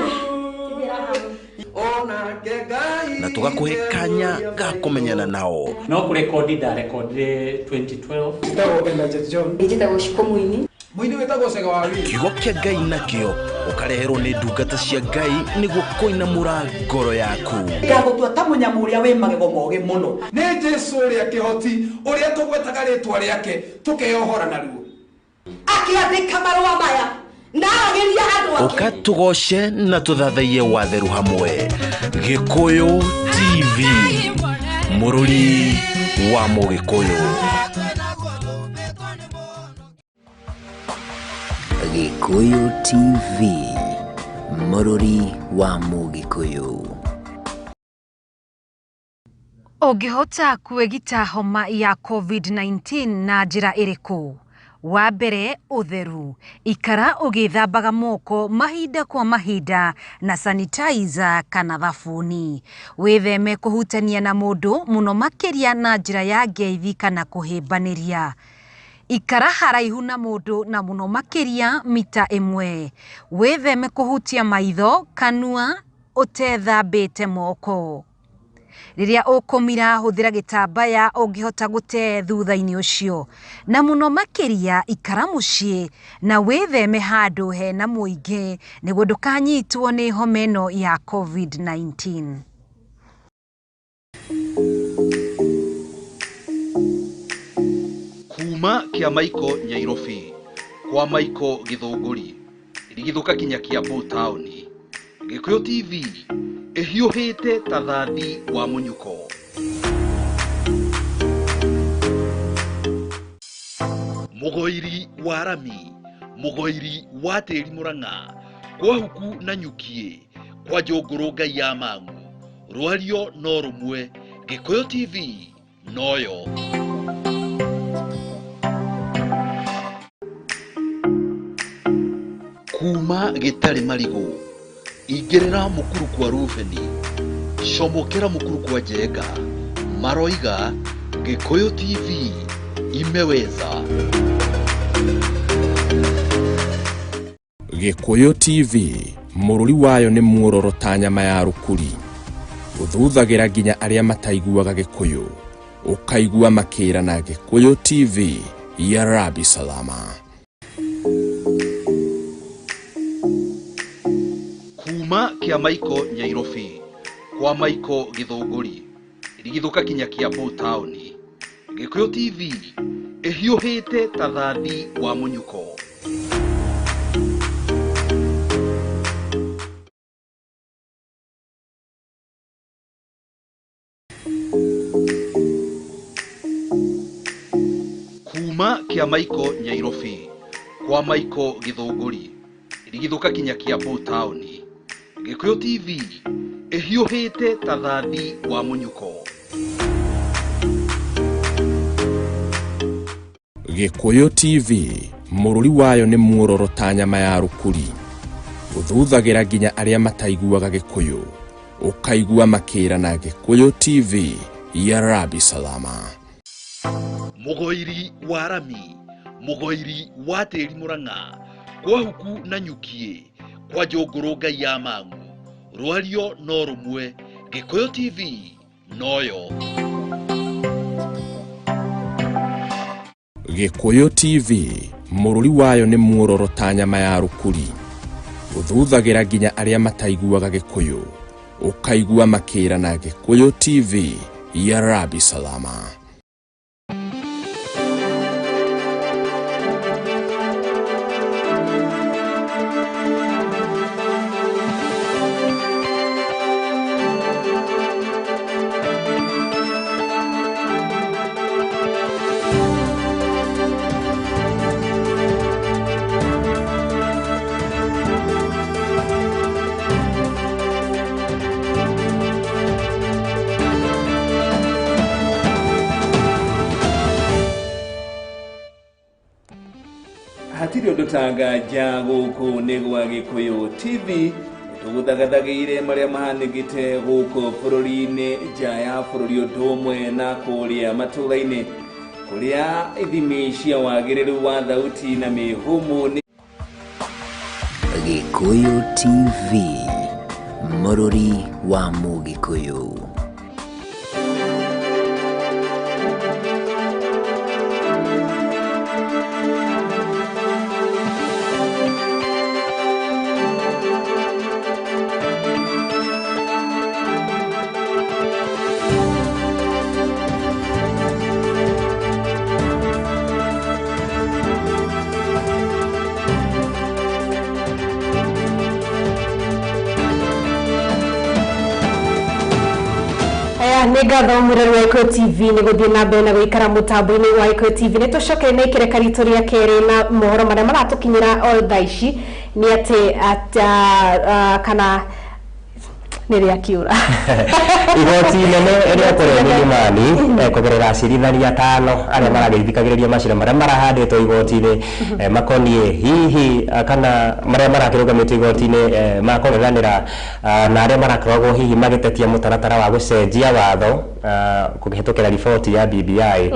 Ona kegai. Na tugakuhe kanya ga kumenyana nao. No kurekodi da rekodi 2012. Ndagwo enda John. Njitagwo Shikomuini. Mwini wetagwo Sega wa Wili. Kiugo kĩa Ngai nakĩo ũkareherwo nĩ ndungata cia Ngai nĩguo kũinamũra ngoro yaku. Ngagũtua ta mũnyamũ ũrĩa wĩ magego moge mũno. Nĩ Jesũ ũrĩa kĩhoti ũrĩa tũgwetaga rĩtwa rĩake tũkeyohora naruo. Akĩandĩka marũa maya na agĩria andũ ake. Ũkatũgoce na tũthathaiye watheru hamwe. Gikuyu TV, Mururi wa Mugikuyu. Gikuyu TV, Mururi wa Mugikuyu. Ũngĩhota kwĩgita homa ya COVID-19 na njĩra ĩrĩkũ? Wa mbere, ũtheru. Ikara ũgĩthambaga moko mahinda kwa mahinda na sanitizer kana thabuni. Wĩtheme kũhutania na mũndũ mũno makĩria na njĩra ya ngeithi kana kũhĩmbanĩria. Ikara haraihu na mũndũ na mũno makĩria mita 1. Wĩtheme kũhutia maitho, kanua ũtethambĩte moko. Rĩrĩa ũkũmira hũthĩra gĩtambaya ũngĩhota gũte thutha-inĩ ũcio. Na mũno makĩria ikara mũciĩ na wĩtheme handũ hena mũingĩ nĩguo ndũkanyitwo nĩ homa ĩno ya COVID-19. Kuma kia Maiko Nyairobi kwa Maiko Githunguri rigithuka kinya Kiambu town. Gikuyu TV ehiuhite tathathi wa munyuko. Mugoiri wa Rami, mugoiri wa Tĩri Mũrang'a, kwa Huku na Nyukie, kwa Njũngũrũ Ngai ya Mang'u, rwario no rumwe. Gikuyu TV noyo. kuma gitari marigo igerera mukuru kwa Ruveni shomokera mukuru kwa Jega maroiga Gikuyu TV imeweza. Gikuyu TV mururi wayo ni muororota nyama ya rukuri uthuthagira nginya aria mataiguaga Gikuyu ukaigua makira na Gikuyu TV ya Rabi Salama. Kuma kia Maiko Nyairobi kwa Maiko Githunguri rigithuka kinya kia Town Gikuyu TV ehiuhite tathathi wa munyuko. Kuma kia Maiko Nyairobi kwa Maiko Githunguri rigithuka kinya kia Town Gikuyu TV ehiuhite tathathi wa munyuko. Gikuyu TV mururi wayo ni muororota nyama ya rukuri uthuthagira nginya aria mataiguaga Gikuyu ukaigua makira na Gikuyu TV ya Rabi Salama. Mugoiri wa Rami, mugoiri wa teri Murang'a, kwa huku na nyukie, kwa jogoro Ngai ya Mang'u, rwario no rumwe, Gikuyu TV noyo. Gikuyu TV mururi wayo ni muororota nyama ya rukuri uthuthagira nginya aria mataiguaga Gikuyu ukaigua makira na Gikuyu TV ya Rabi Salama. Hatirio dutangaja guku nigwa Gikuyu TV tuguthagathagiire maria mahanigite guku bururi-ini nja ya bururi ndumwe na kuria matũra-ini kuria ithimi cia wagiriru wa thauti na mihumu ni Gikuyu TV mururi wa Mugikuyu. Ngatho murero wa Gikuyu TV ni guthie na mbere na guikara mutambo-ini wa Gikuyu TV ni tucoke na ikireka ritu ria keri na mohoro maria maratukinyira all thaici ni ati kana niria kiura igoti nene ria kore milimani kugerera acirithania 5 aria maragithikagiriria macira maria marahanditwo igoti-ini makonie hihi kana maria marakirugamite igoti-ini makoreranira na aria marakoragwo hihi magitetia mutaratara wa gucenjia watho kugihitukira riboti ya BBI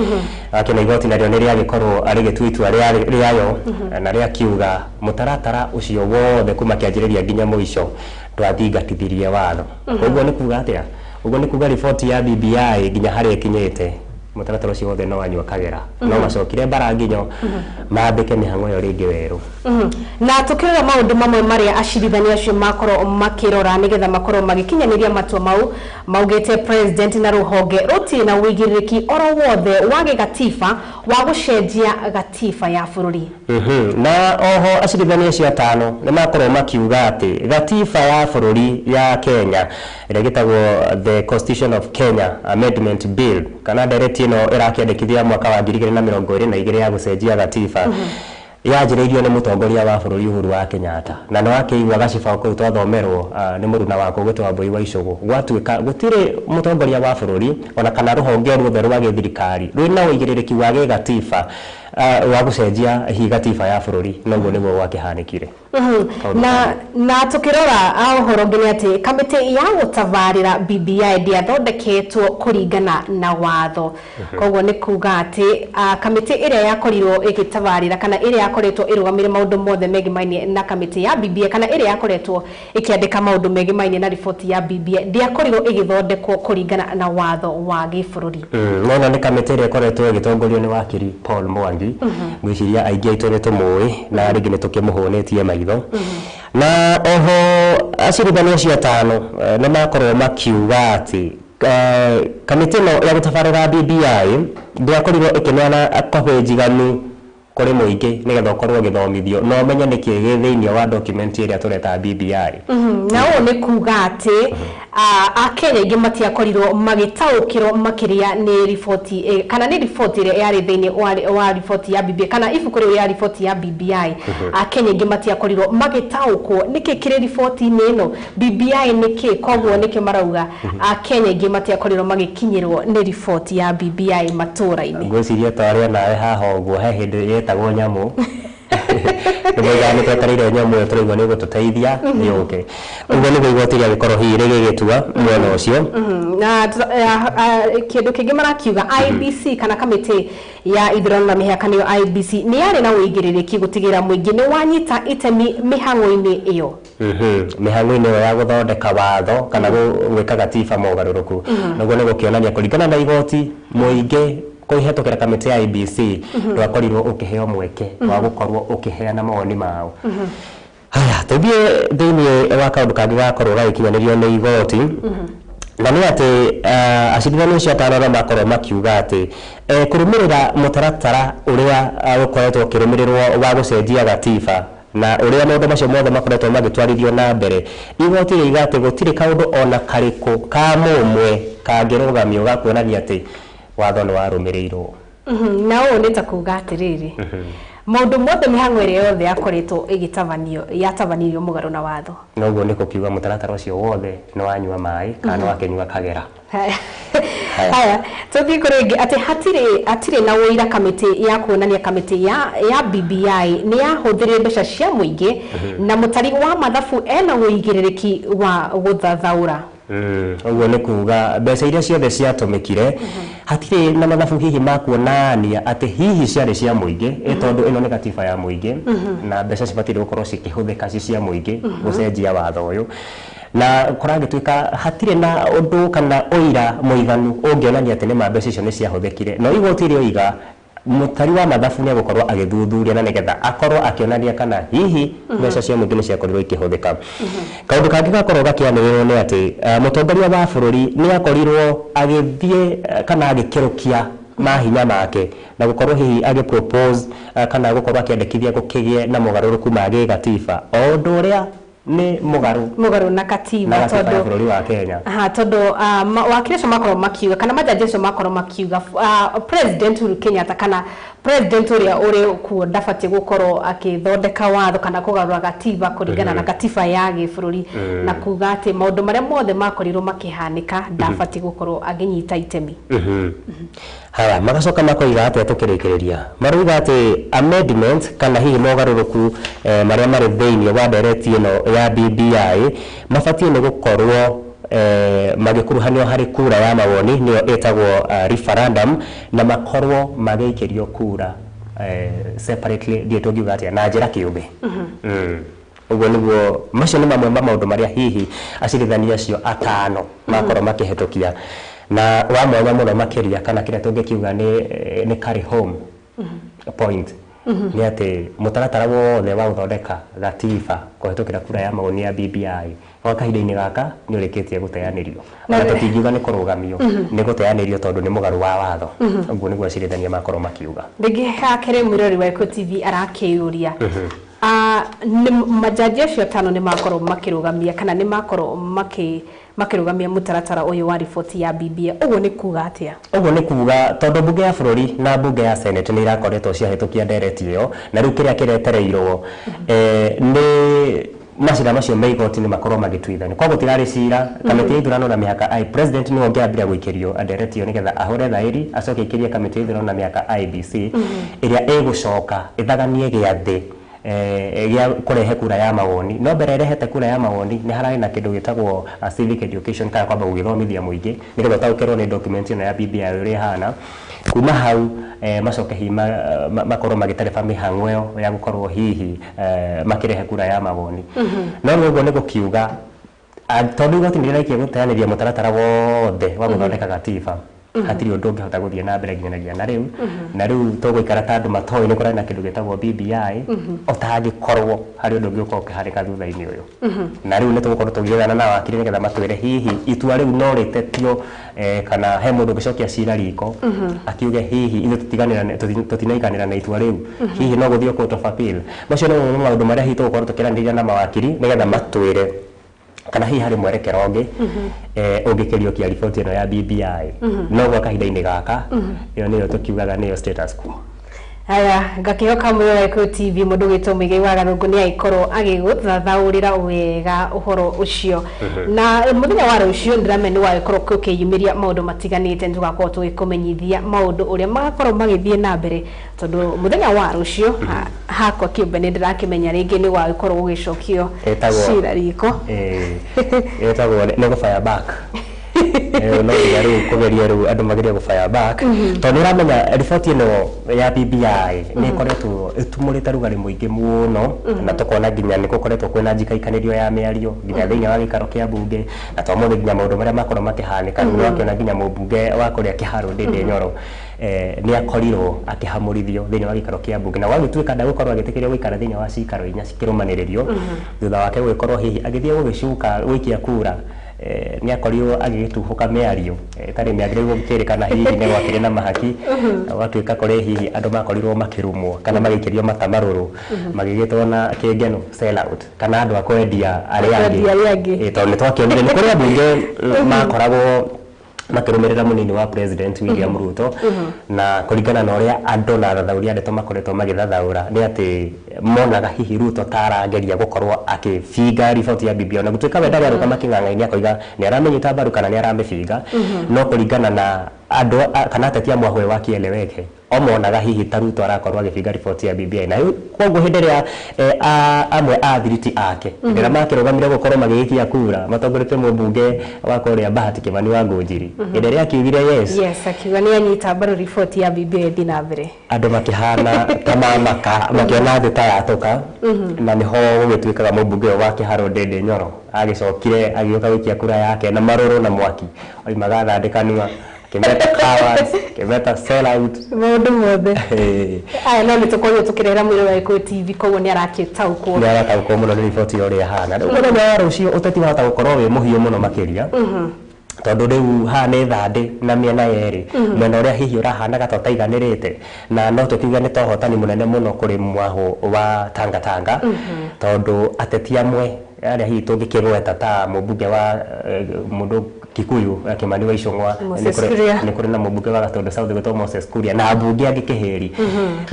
akina igoti nario ni riagikorwo ari gitwitua riayo na riakiuga mutaratara ucio wothe kuma kianjiriria nginya muico twathingatithirie watho koguo ni kuga atia uguo ni kuga riboti ya BBI nginya haria ikinyite mutaratara ucio wothe no anywa kagera no macokire mbara nginyo maambike mihang'o yo ringi weru na tukirora maundu mamwe maria acirithania acio makoro makirora nigetha makoro magikinyaniria matua mau maugite president na ruhonge ruti na wigiririki oro wothe wa gatiba wa gucenjia gatiba ya bururi na oho acirithania acio 5 ni makoro makiuga ati gatiba ya bururi ya Kenya ira gitagwo the Constitution of Kenya Amendment Bill kana direct ino irakiandikithia mwaka wa 2022 ya gucenjia gatiba yajireirio ni mutongoria wa bururi Uhuru wa Kenyatta na no akeigwa gaciba ko twathomerwo ni muruna wako gwetwa Mbui wa Icugu gwatuika gutire mutongoria wa bururi ona kana ruhonge ruothe rwa githirikari rwina uigiririki wa gatiba wa gucenjia hi gatiba ya bururi noguo niguo gwakihanikire na tukirora ahoro nginya ati kamiti ya gutabarira BBI ndiathondeketwo kuringana na watho koguo ni kuga ati kamiti iria yakorirwo igitabarira kana iria yakoretwo irugamire maundu mothe megimainie na kamiti ya BBI kana iria yakoretwo ikiandika maundu megimainie na ripoti ya BBI ndiakorirwo igithondekwo kuringana na watho wa gibururi nona ni kamiti iria ikoretwo igitongorio ni wakiri Paul Mwangi gwiciria aingi aitu ni tumui na ringi ni tukimuhunetie maitho na oho acirithania cia tano ni makorwo makiuga ati kamiti no ya gutabarira BBI ndiakorirwo ikineana kobe njiganu kuri muingi nigetha ukorwo githomithio no menya niki thiini wa document iria tureta BBI na o ni kuga ati Akenya ingi matiakorirwo magitaukirwo makiria ni ripoti kana ni ripoti iria yari thiini wa ripoti ya BBI kana ibuku riu ya ripoti ya BBI Akenya ingi matiakorirwo magitaukwo niki kire ripoti ino BBI niki koguo niki marauga Akenya ingi matiakorirwo magikinyirwo ni ripoti ya BBI matura-ini ngwiciria twaria nawe haha uguo he hindi yetagwo nyamu Nĩmwĩgane twetereire nyamu ĩyo tũraigua nĩ gũtũteithia yũke ũguo nĩguo igoti rĩagĩkorwo hihi rĩgĩgĩtua mwena ũcio na kĩndũ kĩngĩ marakiuga IBC kana kamĩtĩ ya ithurano na mĩhakakanio IBC nĩ yarĩ na ũigĩrĩrĩki gũtigĩra mũingĩ nĩ wanyita itemi mĩhang'o-inĩ ĩyo mĩhang'o-inĩ ĩyo ya gũthondeka watho kana gwĩka gatiba mogarũrũku naguo nĩ gũkĩonania kũringana na igoti mũingĩ kuihetũkĩra kamĩtĩ ya IBC ndwakorirwo ũkĩheo mweke wa gũkorwo ũkĩheana mawoni mao haya tũthiĩ thĩinĩ wa kaũndũ kangĩ gakorwo gagĩkinyanĩrio nĩ igoti na nĩ atĩ acirithania acio atano no makorwo makiuga atĩ kũrũmĩrĩra mũtaratara ũrĩa ũkoretwo ũkĩrũmĩrĩrwo wa gũcenjia gatiba na ũrĩa maũndũ macio mothe makoretwo magĩtwarithio na mbere igoti rĩiga atĩ gũtirĩ kaũndũ ona karĩkũ ka mũmwe kangĩrũgamio ga kuonania atĩ watho nĩ warũmĩrĩirwo na ũũ nĩ ta kuga atĩrĩrĩ maũndũ mothe mĩhang'o ĩrĩa yothe yakoretwo yatabanirio mũgarũ na watho noguo nĩ kũkiuga mũtaratara ũcio wothe nĩ wanyua maĩ kana nĩ wakĩnyua kagera haya tũthiĩ kũrĩ ĩngĩ atĩ hatirĩ na wũira kamĩtĩ ya kuonania kamĩtĩ ya BBI nĩ yahũthĩrire mbeca cia mũingĩ na mũtari wa mathabu ena wũigĩrĩrĩki wa gũthathaũra ũguo nĩ kuga mbeca iria ciothe ciatũmĩkire hatirĩ na mathabu hihi makuonania atĩ hihi ciarĩ cia mũingĩ tondũ ĩno nĩ gatiba ya mũingĩ na mbeca cibatiĩ gũkorwo cikĩhũthĩka ci cia mũingĩ gũcenjia watho ũyũ na kũragĩtuĩka hatirĩ na ũndũ kana ũira mũiganu ũngĩonania atĩ nĩ mbeca icio nĩ ciahũthĩkire no igoti rĩoiga mũtari wa mathabu nĩ agũkorwo agĩthuthuria na nĩgetha akorwo akĩonania kana hihi mbeca cia mũingĩ nĩ ciakorirwo ikĩhũthĩka kaũndũ kangĩ gakorwo gakĩanĩrĩrwo nĩ atĩ mũtongoria wa bũrũri nĩ akorirwo agĩthiĩ kana agĩkerũkia mahinya make na gũkorwo hihi agĩpropose kana gũkorwo akĩandĩkithia gũkĩgĩe na mogarũrũku ma gĩgatiba o ũndũ ũrĩa ni mugaru na katiba tondũ bũrũri wa Kenya tondũ wakiri acio makorwo makiuga kana majaji acio makorwo makiuga president Uhuru Kenyatta kana president ũrĩa ũrĩ kuo ndabatiĩ gũkorwo akĩthondeka watho kana kũgarũra gatiba kũringana na gatiba ya gĩbũrũri na kuga atĩ maũndũ marĩa mothe makorirwo makĩhanĩka ndabatiĩ gũkorwo agĩnyita itemi haya magacoka makoiga atĩ tũkĩrĩkĩrĩria maroiga atĩ amendment kana hihi mogarũrũku marĩa marĩ thĩinĩ wa ndereti ĩno ya BBI mabatiĩ nĩ gũkorwo magĩkuruhanio harĩ kura ya mawoni nĩyo ĩtagwo referendum na makorwo magĩikĩrio kura separately ndiye tũngiuga atĩa na njĩra kĩũmbe ũguo nĩguo macio nĩ mamwe ma maũndũ marĩa hihi acirithania acio atano makorwo makĩhetũkia na wa mwanya mũno makĩria kana kĩrĩa tũngĩkiuga nĩ carry home point nĩ atĩ mũtaratara wothe wa gũthondeka gatiba kũhetũkĩra kura ya mawoni ya BBI kwa kahinda-inĩ gaka nĩ ũrĩkĩtie gũteanĩrio na tũtingiuga nĩ kũrũgamio nĩ gũteanĩrio tondũ nĩ mũgarũ wa watho ũguo nĩguo acirithania makorwo makiuga rĩngĩ hakĩrĩ mwĩrori wa Eco TV arakĩũria majaji acio atano nĩ makorwo makĩrũgamia kana nĩ makorwo makĩrũgamia mũtaratara ũyũ wa riboti ya BBI ũguo nĩ kuga atĩa ũguo nĩ kuga tondũ bunge ya bũrũri na bunge ya senate nĩ irakoretwo ciahĩtũkia ndereti ĩyo na rĩu kĩrĩa kĩretereirwo nĩ macira macio me igoti-inĩ makorwo magĩtuithania kwa gũtirarĩ cira kamĩtĩ ya ithurano na mĩhaka ai president nĩwe ũngĩambire gũikĩrio nderetio nĩgetha ahũre thaĩri acoke aikĩrie kamĩtĩ ya ithurano na mĩhaka IBC ĩrĩa ĩgũcoka ĩthaganie gĩathĩ gĩa kũrehe kura ya mawoni no mbere ĩrehete kura ya mawoni nĩ hararĩ na kĩndũ gĩtagwo civic education kana kwamba gũgĩthomithia mũingĩ nĩgetha ũtaũkĩrwo nĩ document ĩno ya BBI ũrĩa ĩhana kuma hau macoke hihi makorwo magĩtereba mĩhang'o ĩyo ya gũkorwo hihi makĩrehe kura ya mawoni no ũguo nĩ gũkiuga tondũ igoti nĩ rĩraikia gũteanĩria mũtaratara wothe wa gũthondeka gatiba hatirĩ ũndũ ũngĩhota gũthiĩ na mbere nginyagia na rĩu tũgũikara ta andũ matoĩ nĩ kũrĩ na kĩndũ gĩtagwo BBI ũtangĩkorwo harĩ ũndũ ũngĩ ũkorwo ũkĩharĩka thutha-inĩ ũyũ na rĩu nĩ tũgũkorwo tũgĩethana na wakiri nĩgetha matwĩre hihi itua rĩu no rĩtetio kana he mũndũ ũngĩcokia cira riko akiuge hihi ithuĩ tũtinaiganĩra na itua rĩu hihi no gũthiĩ court of appeal macio nĩ maũndũ marĩa hihi tũgũkorwo tũkĩaranĩria na mawakiri nĩgetha matwĩre kana hihi harĩ mwerekero ũngĩ ũngĩkĩrio kia riboti ĩno ya BBI no gwa kahinda-inĩ gaka ĩyo nĩyo tũkiugaga nĩyo status quo. Aya ngakĩhoka Gikuyu TV mũndũ wĩtwo Mũigai wa Garũngũ nĩ agĩkorwo agĩgũthathaũrĩra wega ũhoro ũcio na mũthenya wa rũciũ ndĩramenya nĩ wagĩkorwo ũkĩyumĩria maũndũ matiganĩte nĩ tũgakorwo tũgĩkũmenyithia maũndũ ũrĩa magakorwo magĩthiĩ na mbere tondũ mũthenya wa rũciũ hakwa kĩũmbe nĩ ndĩrakĩmenya rĩngĩ nĩ wagĩkorwo ũgĩcokio cira riko ĩtagwo nĩ gũfire back no nginya rĩu kũgeria rĩu andũ mageria gũfire back tondũ nĩ ũramenya riboti ĩno ya BBI nĩ ĩkoretwo ĩtumũrĩte rugarĩ mũingĩ mũno na tũkona nginya nĩ gũkoretwo kwĩna njikaikanĩrio ya mĩario nginya thĩinĩ wa gĩikaro kĩa mbunge na twamuthĩ nginya maũndũ marĩa makorwo makĩhanĩka nĩ wakĩona nginya mũmbunge wa kũrĩa Kĩharũ Ndĩndĩ Nyoro nĩ akorirwo akĩhamũrithio thĩinĩ wa gĩikaro kĩa mbunge na gwagĩtuĩka ndagũkorwo agĩtĩkĩrio gũikara thĩinĩ wa cikaro inya cikĩrũmanĩrĩrio thutha wake gũgĩkorwo hihi agĩthiĩ gũgĩcuka gũikia kura nĩ akorirwo agĩgĩtuhũka mĩario ĩtarĩ mĩagĩrĩirwo gũkĩrĩkana hihi nĩ gwakĩrĩ na mahaki gwatuĩka kũrĩ hihi andũ makorirwo makĩrũmwo kana magĩikĩrio matamarũrũ magĩgĩtwo na kĩngeno sell out kana andũ a kwendia arĩa angĩ tondũ nĩ twakĩonire nĩ kũrĩ ambunge makoragwo makĩrũmĩrĩra mũnini wa president William Ruto na kũringana na ũrĩa andũ na athathaũri a ndeto makoretwo magĩthathaũra nĩ atĩ monaga hihi Ruto tarageria gũkorwo akĩbinga riboti ya BBI na gũtuĩka we ndarĩ arũgama kĩng'ang'a-inĩ akoiga nĩ aramĩnyita mbaru kana nĩ aramĩbinga no kũringana na andũ kana ateti a mwahwe wa Kieleweke omonaga hihi ta Ruto arakorwo agĩbinga riboti ya BBI na koguo hĩndĩ ĩrĩa amwe a thiriti ake rĩrĩa makĩrũgamire gũkorwo magĩgĩkia kura matongorĩte mũmbunge wa kũrĩa Bahati Kĩmani wa Ngũnjiri hĩndĩ ĩrĩa akiugire yes akiuga nĩ anyita mbaru riboti ya BBI thiĩ na mbere andũ makĩhana ta mamaka makĩona thĩ ta yatũka na nĩho gũgĩtuĩkaga mũmbunge wa Kĩharũ Ndĩndĩ Nyoro agĩcokire agĩũka gũikia kura yake na marũrũ na mwaki oimaga thandĩkanua kĩmeta cowards kĩmeta sell out maũndũ mothe aya no nĩ tũkorirwo tũkĩrehera mũndũ wa Gikuyu TV koguo nĩ arataũkwo mũno nĩ riboti ũrĩa hana rĩu mũthenya wa rũciũ ũteti wahota gũkorwo wĩ mũhiũ mũno makĩria tondũ rĩu haha nĩ thandĩ na mĩena yerĩ mwena ũrĩa hihi ũrahanaga ta ũtaiganĩrĩte na no tũkiuga nĩ ta ũhotani mũnene mũno kũrĩ mwahũ wa Tanga tondũ ateti amwe arĩa hihi tũngĩkĩgweta ta mũmbunge wa mũndũ Gikuyu Kĩmani wa Icũng'wa nĩ kũrĩ na mũmbunge wa Gatundu South gwĩtwo Moses Kuria na ambunge angĩ kĩhĩri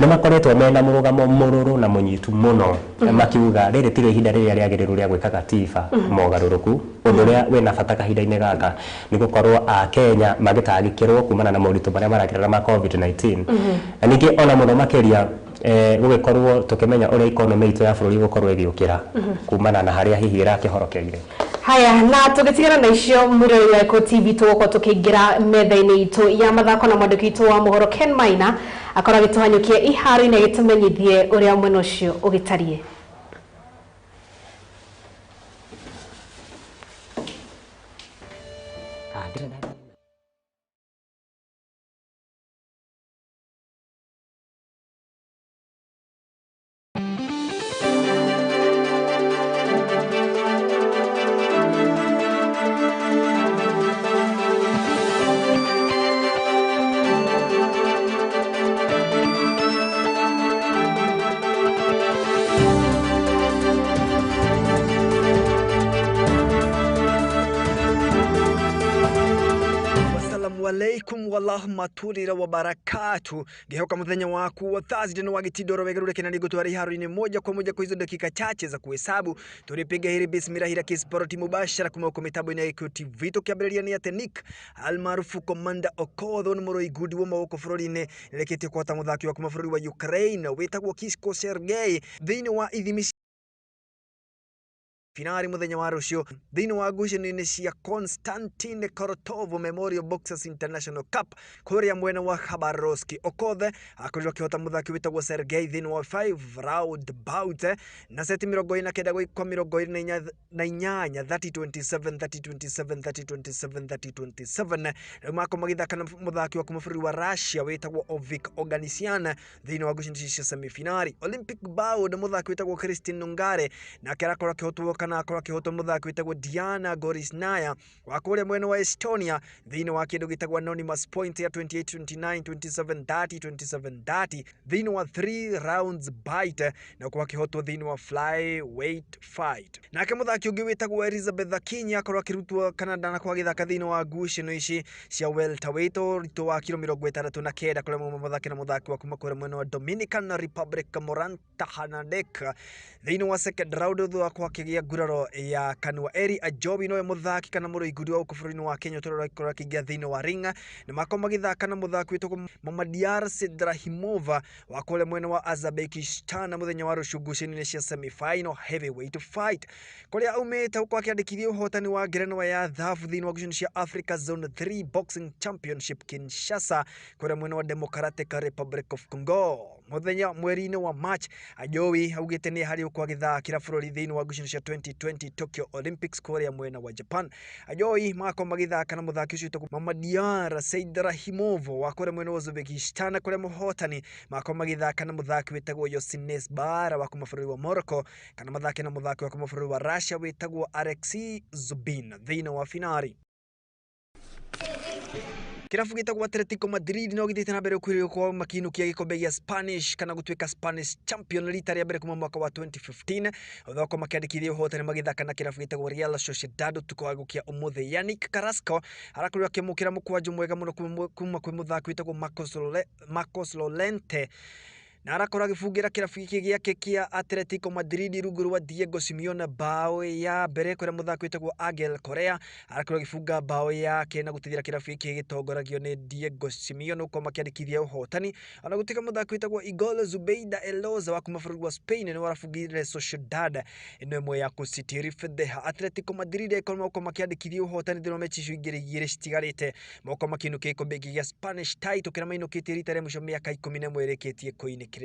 nĩ makoretwo mena mũrũgamo mũrũrũ na mũnyitu mũno makiuga rĩrĩ tirĩ ihinda rĩrĩa rĩagĩrĩru rĩa gwĩka gatiba mogarũrũku ũndũ ũrĩa wĩna bata kahinda-inĩ gaka nĩ gũkorwo Akenya magĩtangĩkĩrwo kumana na moritũ marĩa maragerera ma COVID-19 na ningĩ ona mũno makĩria gũgĩkorwo tũkĩmenya ũrĩa economy itũ ya bũrũri gũkorwo ĩgĩũkĩra kumana na harĩa hihi ĩrakĩhorokeire. Haya na tũgĩtigana na icio mũrori wa Gikuyu TV tũgũkorwo tũkĩingĩra metha-inĩ itũ ya mathako na mwandĩki witũ wa mohoro Ken Maina akorwo agĩtũhanyũkia iharo-inĩ agĩtũmenyithie ũrĩa mwena ũcio ũgĩtariĩ. Assalamu alaikum wallahumma tulira wa barakatuh. Gehoka muthenya waku wa Thursday no wagitidoro wegerure kinani gutwari haruini moja kwa moja kwa hizo dakika chache za kuhesabu. Tulipiga hili bismillah hila kisporti mubashara kuma kwa mitabu ina Gikuyu TV tukiambiriria ni Atenik almaarufu Commander Okoth ni muroi gudi wa mawoko furorine lekete kwa muthaki wa kuma furori wa Ukraine wetagwo Kisko Sergei thini wa ithimishi finari muthenya wa rucio thini wa ngucanio-inĩ cia Konstantin Korotovo Memorial Boxers International Cup kuria mwena wa Khabarovsk. Okoth akorirwo akihota muthaki witagwo Sergei thini wa 5 round bout na seti 49 kwa 28 30-27 30-27 30-27 30-27 mako magithaka na muthaki wa kuma bũrũri wa Russia witagwo Ovik Oganesian thini wa ngucanio cia semifinari. Olympic bound muthaki witagwo Christine Nungare na kerakorwo akihotwo na akora kihoto muthaki witagwo Diana Gorisnaya wa kuria mwena wa Estonia thini wa kindu gitagwo anonymous point ya 28-29 27-30 27-30 thini wa 3 rounds bite na kwa kihoto thini wa flyweight fight. Nake muthaki ungi witagwo Elizabeth Akinya akora kirutwo Canada na kwa githaka thini wa ngucanio ici cia welterweight rito wa kilo 69 kuria muthaki na muthaki wa kuma kuria mwena wa Dominican Republic Moranta Hanadek thini wa second round thwa kwa kigia guraro ya Kanwa Eri Ajobi no muthaki kana muroi gudi wa ukufurini wa Kenya turora kora kigia thini wa ringa na mako magithaka na muthaki witagwo Mamadiar Sidrahimova wa kule mwena wa Azerbaijan muthenya wa rushugusini cia semi-final heavyweight fight kuria umete uko akiandikithia uhotani wa ngerenwa ya thafu thini wa ngucanio cia Africa Zone 3 Boxing Championship Kinshasa kuria mwena wa Democratic Republic of Congo muthenya mweri-ini wa March. Ajowi augite ni hari uko agithakira bũrũri thini wa ngucanio cia 2020 Tokyo Olympics kuria mwena wa Japan. Ajowi mako magithaka na muthaki ucio witagwo Mamadiar Sidrahimova wa kuria mwena wa Uzbekistan kuria muhotani mako magithaka na muthaki witagwo Yosines Bara wa kuma bũrũri wa Morocco kana mathaki na muthaki wa kuma bũrũri wa Russia witagwo Alexei Zubin thini wa finari. Kirafu gitagwo Atletico Madrid no githite na mbere kwiririo kwa makinukia gikombe gia Spanish kana gutwika Spanish champion rita ria mbere kuma mwaka wa 2015 thoko makiandikithia uhotani magithaka na kirafu gitagwo Real Sociedad tukoagukia umuthi. Yannick Carrasco arakurirwo akimukira mukwanju mwega muno kuma kwi muthaki witagwo Marcos Llorente na arakora agifungira kirafu giki giake kia Atletico Madrid rungu rwa Diego Simeone bao ya mbere kuria muthaki witagwo Angel Correa arakora agifunga bao yake na gutithira kirafu giki gitongoragio ni Diego Simeone uko makiandikithia uhotani ona gutika muthaki witagwo Igor Zubeida Eloza wa kuma bũrũri wa Spain ni warafungire Sociedad ino imwe ya kusitiri fedha. Atletico Madrid uko makiandikithia uhotani thino mechi icio igiri citigarite moko makinukia gikombe gia Spanish title kira mainukite rita ria muico miaka 11 irikitie kuinikirira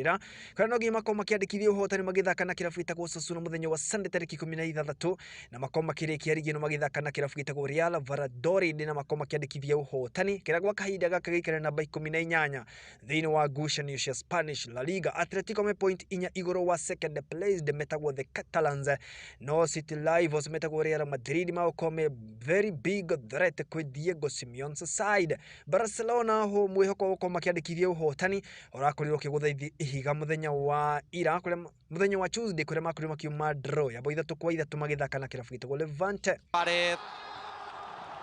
kana no gima ko makiandikithia uhotani magithaka na kirafu gitagwo Osasuna muthenya wa Sunday tariki 16 na mako makirikia rigino magithaka na kirafu gitagwo Real Valladolid na mako makiandikithia uhotani kira gwa kahinda gaka gikare namba 18 thini wa ngucanio cia Spanish La Liga. Atletico me point 4 iguru wa second place de metagwo the Catalans no City Rivals metagwo Real Madrid maokome very big threat kwi Diego Simeone's side. Barcelona ho mwihoko uko makiandikithia uhotani orakorirwo kigutha ihiga muthenya wa ira kuria muthenya wa Tuesday kuria makorirwo makiuma draw ya 3-3 magithaka na kirafu gitagwo Levante.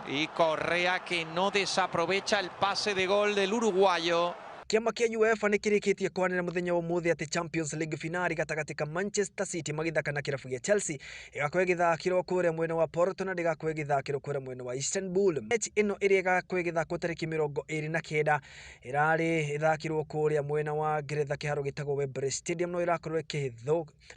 Y Correa que no desaprovecha el pase de gol del uruguayo. Kiama kia UEFA nikirikitie kwanira muthenya wa umuthi ati Champions League finali gatagati ka Manchester City magithaka na kirafu gia Chelsea igakorwo igithakirwo kuria mwena wa Porto na ndigakorwo igithakirwo kuria mwena wa Istanbul. Mechi ino iri igakorwo igithakwo tariki 29 irari ithakirwo kuria mwena wa Ngeretha kiharo gitagwo Wembley Stadium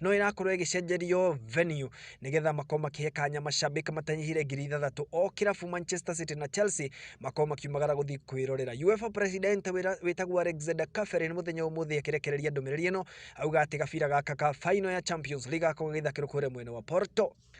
no irakorwo igicenjerio venue nigetha makoma kihekanya mashabiki matanyihire 3,000 o kirafu Manchester City na Chelsea makoma kiumagara guthi kwirorera. UEFA president witagwo Alexander Kaferin muthenya umuthi akirekereria ndumiriri ino auga ati gabira gaka ka final ya Champions League akogithakirwo kuria mwena wa Porto.